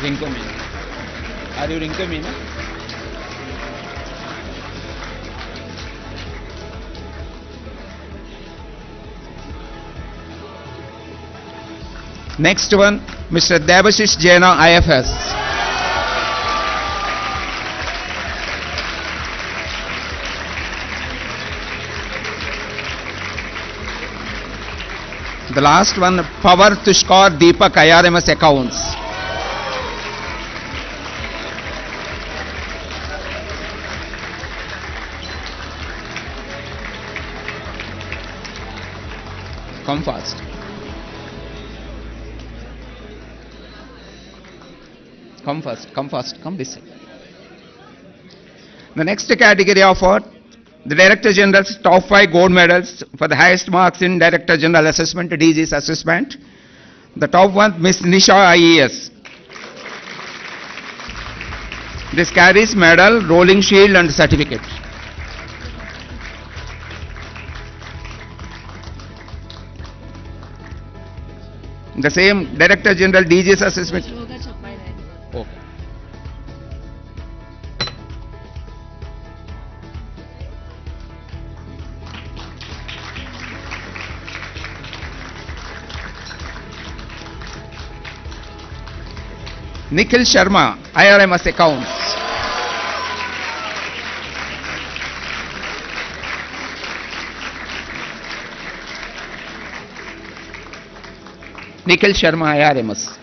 Rinku Meena. Are you Rinku Meena? Next one, Mr. Devashish Jaina, IFS. The last one, Power Tushkar Deepak, IRMS Accounts. Come fast. Come fast, come fast, come this side. The next category of award, the Director General's top 5 gold medals for the highest marks in Director General Assessment, DG's assessment. The top one, Ms. Nisha IES. This carries medal, rolling shield and certificate. The same Director General DG's assessment. Okay. Nikhil Sharma, IRMS Accounts. Nikhil Sharma, IRMS.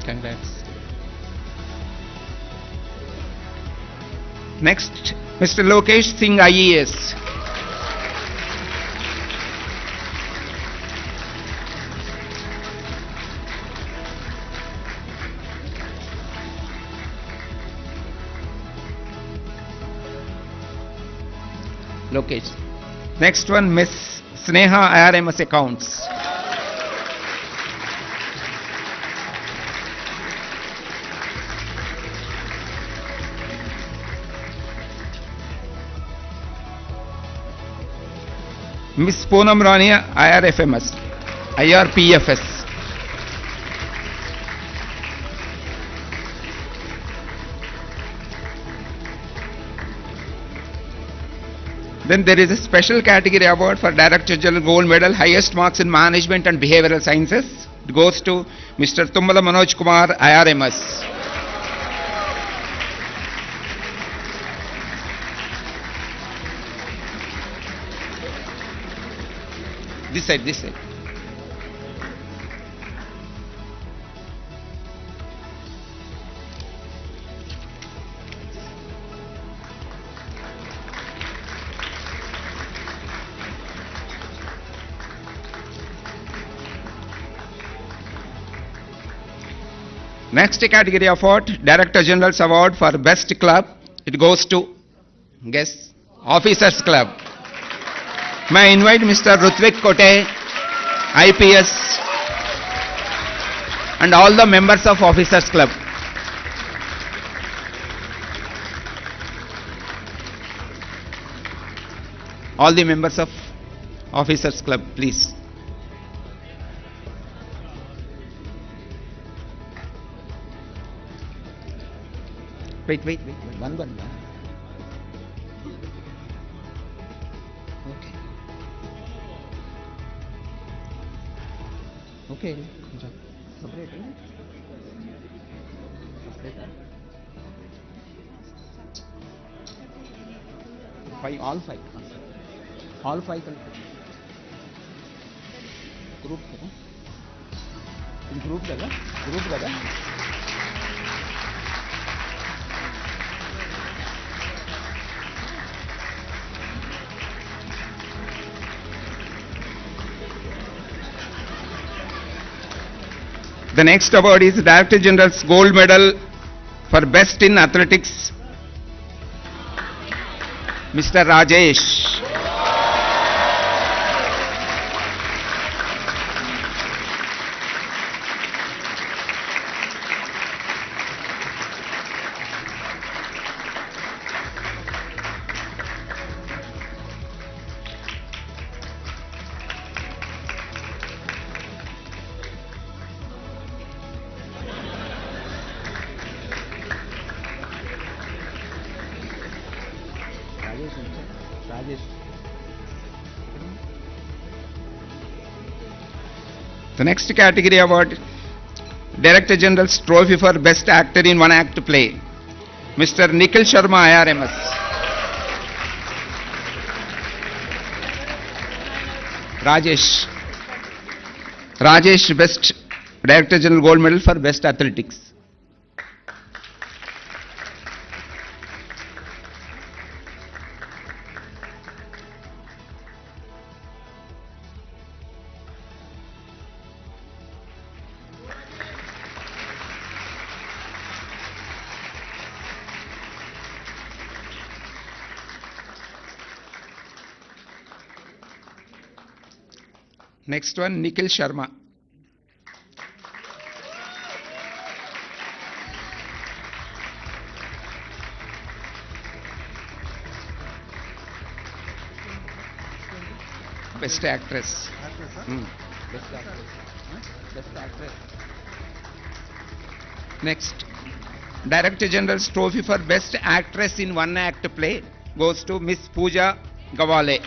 Congrats. Next, Mr. Lokesh Singh, IES. Lokesh. Next one, Miss Sneha, IRMS Accounts. Miss Poonam Rania, IRFMS, IRPFS. Then there is a special category award for Director General Gold Medal, highest marks in Management and Behavioral Sciences. It goes to Mr. Tummala Manoj Kumar, IRMS. This side, this side. Next category award, Director General's Award for Best Club. It goes to, guess, Officers Club. May I invite Mr. Rutvik Kote, IPS, and all the members of Officers Club. All the members of Officers Club, please. Wait. One. Okay. Separate. Five, all five. All five. Group. Group daga. The next award is Director General's Gold Medal for Best in Athletics, Mr. Rajesh. The next category award, Director General's Trophy for Best Actor in One Act Play, Mr. Nikhil Sharma, IRMS. Rajesh, Best Director General Gold Medal for Best Athletics. Next one, Nikhil Sharma. Best Actress. Best Actress. Next, Director General's Trophy for Best Actress in One Act Play goes to Miss Pooja Gawale.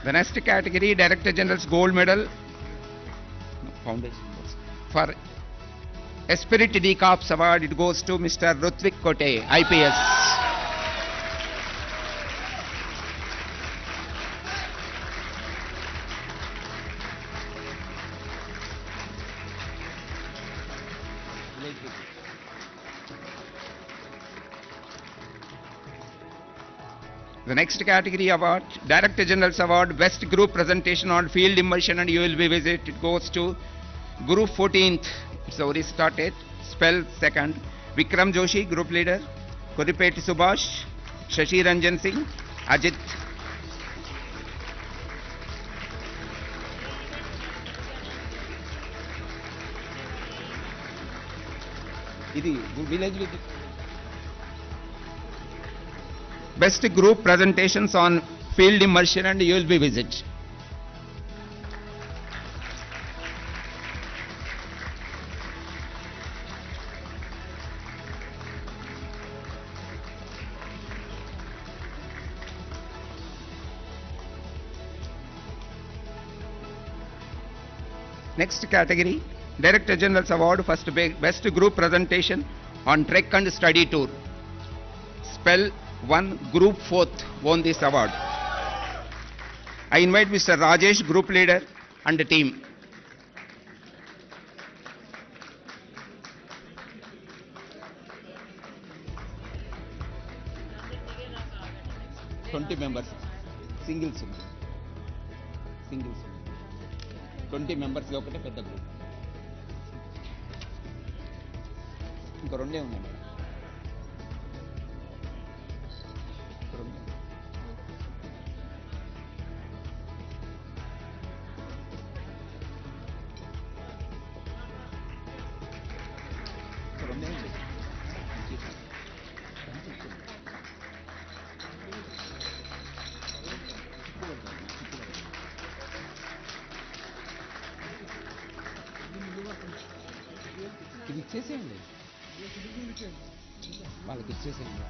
The next category, Director General's Gold Medal Foundation for Esprit de Corps Award, it goes to Mr. Rutvik Kote, IPS. The next category award, Director General's Award, Best Group Presentation on Field Immersion and ULB Visit, it goes to Group 14th, it's already started, spell second, Vikram Joshi, Group Leader, Kuripeti Subhash, Shashi Ranjan Singh, Ajit. Idi village visit. Best Group Presentations on Field Immersion and USB Visit. Next category, Director General's Award, First Best Group Presentation on Trek and Study Tour. Spell 1, Group 4th won this award. I invite Mr. Rajesh, Group Leader, and the team. Twenty members, singles. 20 members ఒకటే పెద్ద group. ఇంకా రెండే ఉన్నాయి madam. ఇది ఇచ్చేసేయండి, వాళ్ళకి ఇచ్చేసేయండి.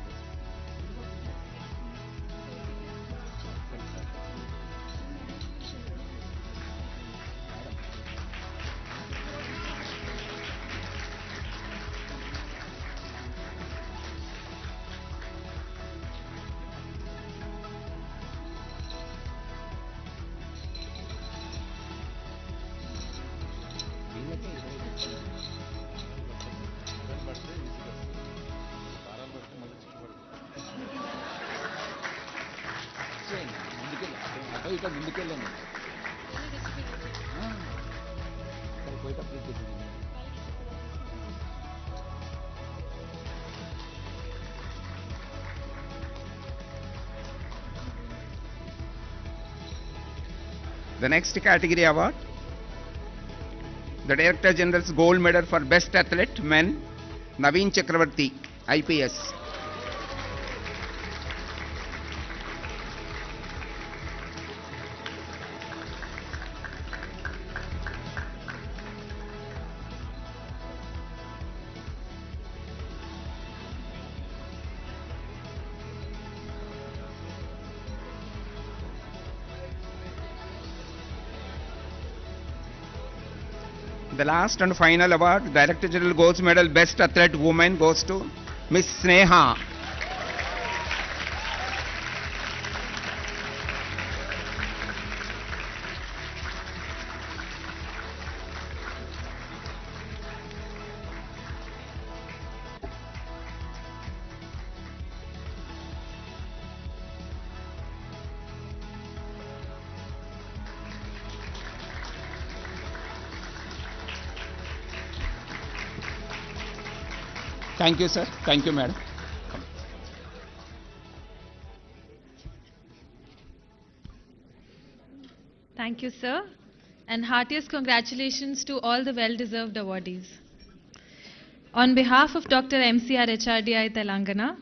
ఇక్కడ ముందుకెళ్ళండి, ఇక్కడ పోయేటప్పుడు The next category award, the Director General's Gold Medal for Best Athlete Men, Naveen Chakravarti, IPS. The last and final award, Director General Gold Medal Best Athlete Woman goes to Miss Sneha. Thank you, sir. Thank you, madam. Thank you, sir. And heartiest congratulations to all the well-deserved awardees. On behalf of Dr. MCRHRD Telangana,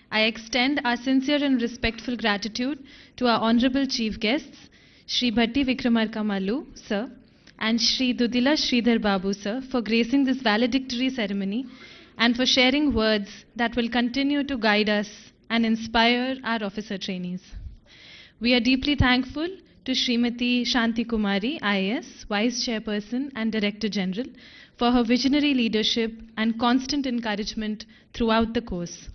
I extend our sincere and respectful gratitude to our honorable chief guests, Shri Bhatti Vikramarka Mallu, sir, and Shri Dudila Sridhar Babu, sir, for gracing this valedictory ceremony and for sharing words that will continue to guide us and inspire our officer trainees. We are deeply thankful to Srimati Shanti Kumari, IAS, Vice Chairperson and Director General, for her visionary leadership and constant encouragement throughout the course.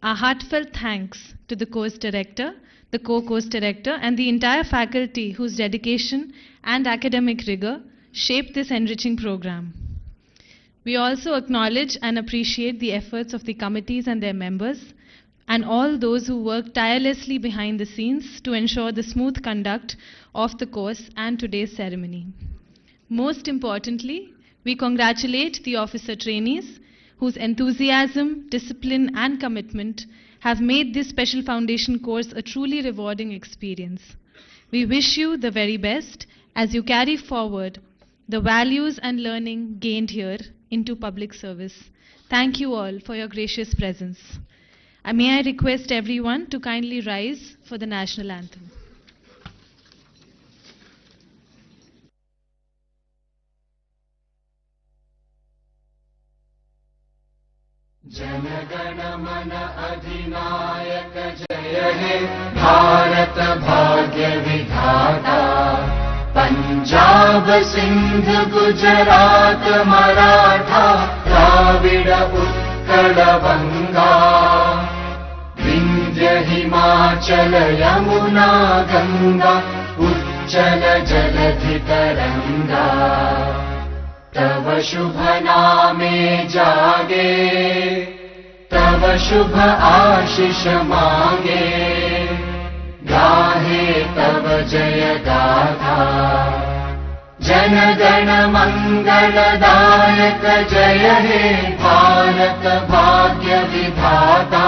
Our heartfelt thanks to the course director, the co-course director, and the entire faculty whose dedication and academic rigor shaped this enriching program. We also acknowledge and appreciate the efforts of the committees and their members, and all those who work tirelessly behind the scenes to ensure the smooth conduct of the course and today's ceremony. Most importantly, we congratulate the officer trainees whose enthusiasm, discipline, and commitment have made this special foundation course a truly rewarding experience. We wish you the very best as you carry forward the values and learning gained here into public service. Thank you all for your gracious presence. May I request everyone to kindly rise for the national anthem. जनगण मन अधिनायक जय हे भारत भाग्य विधाता पंजाब सिंध गुजरात मराठा द्राविड उत्कल बंगा विंध्य हिमाचल यमुना गंगा उच्चल जलधि तरंगा तव शुभ नामे जागे तव शुभ आशीष मांगे गाहे तव जय गाथा जन गण मंगलदायक जय हे भारत भाग्य विधाता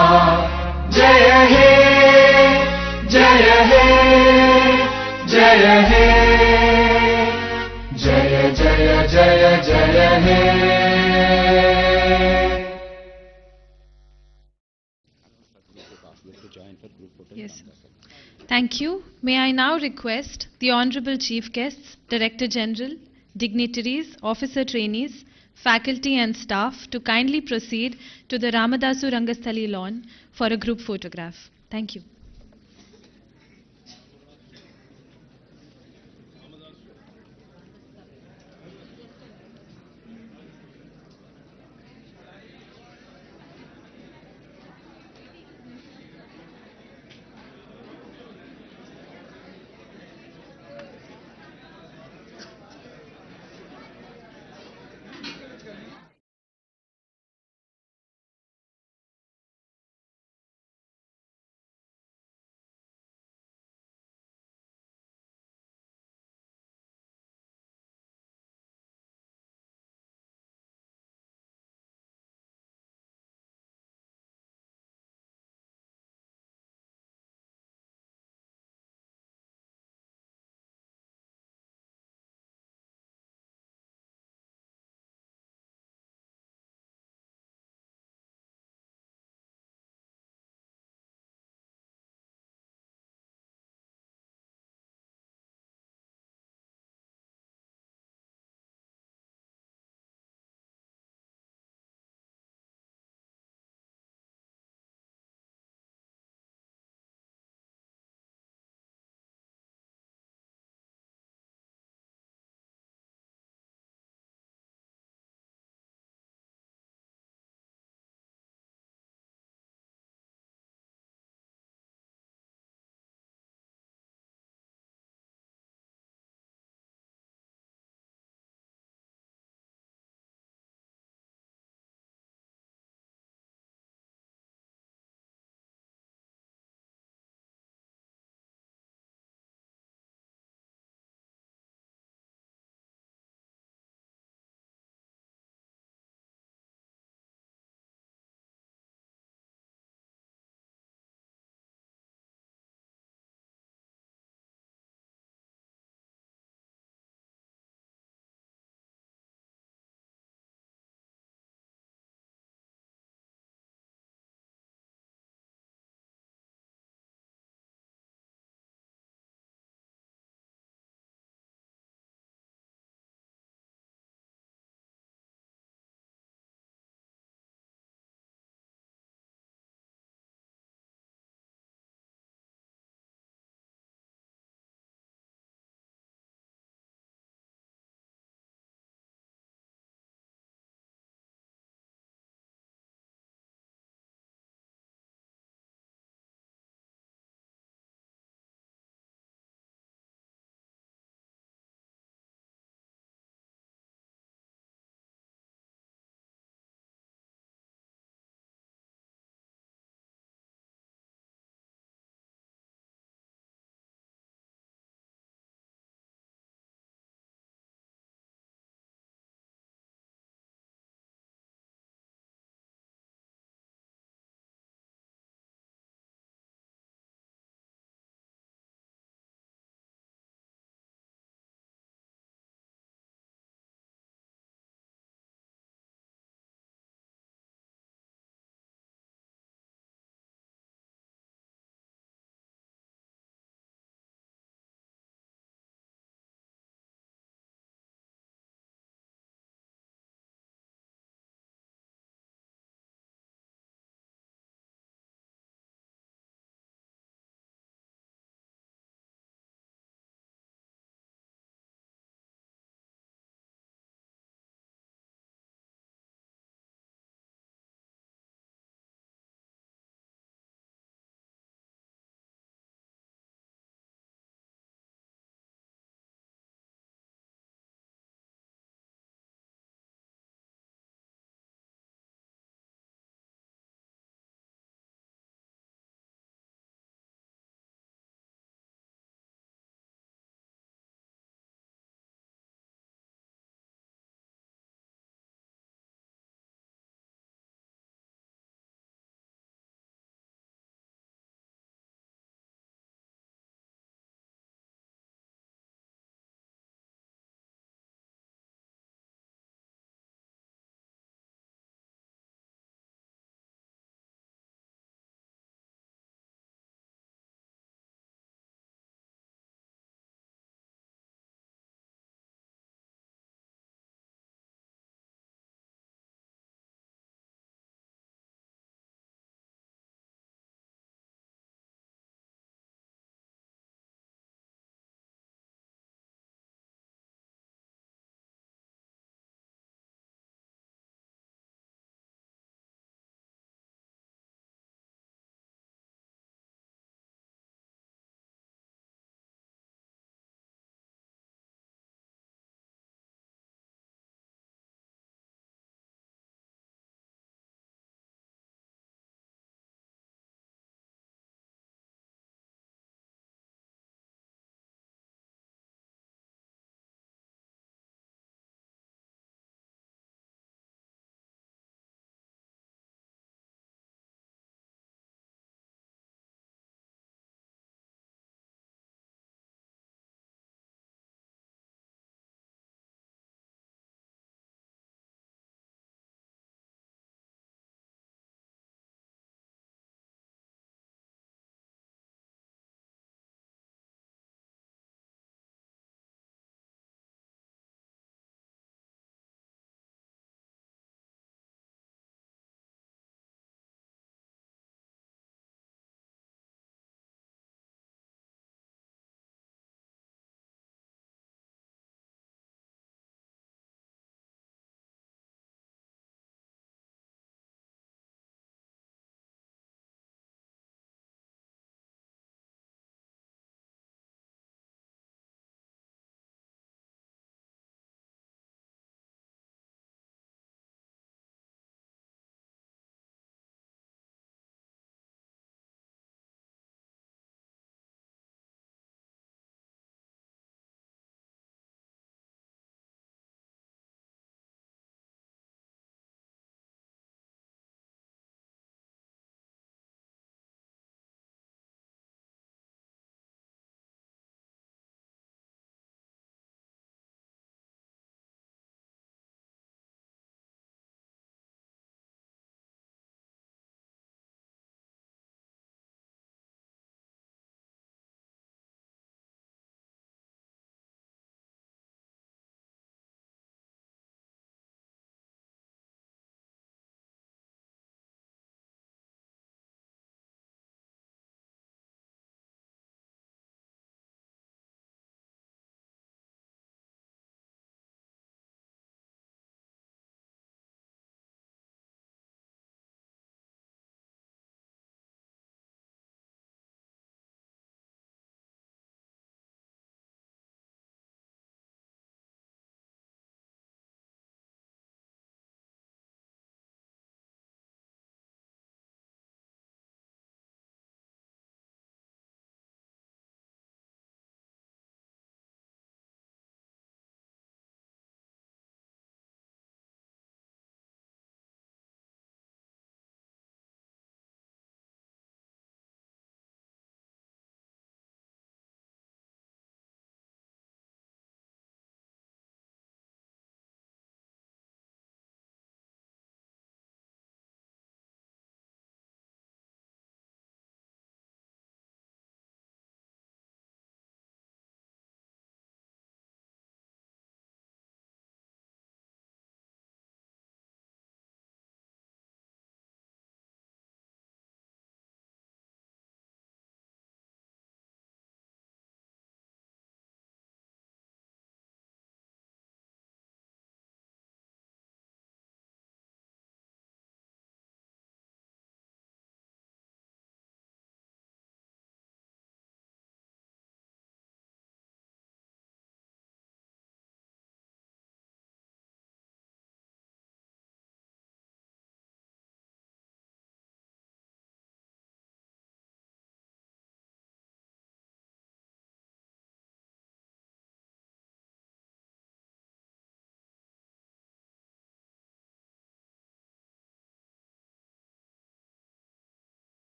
जय हे जय हे जय हे जय जय जय जय हे Yes. Thank you. May I now request the Honorable Chief Guests, Director General, dignitaries, officer trainees, faculty and staff to kindly proceed to the Ramadasu Rangasthali lawn for a group photograph. Thank you.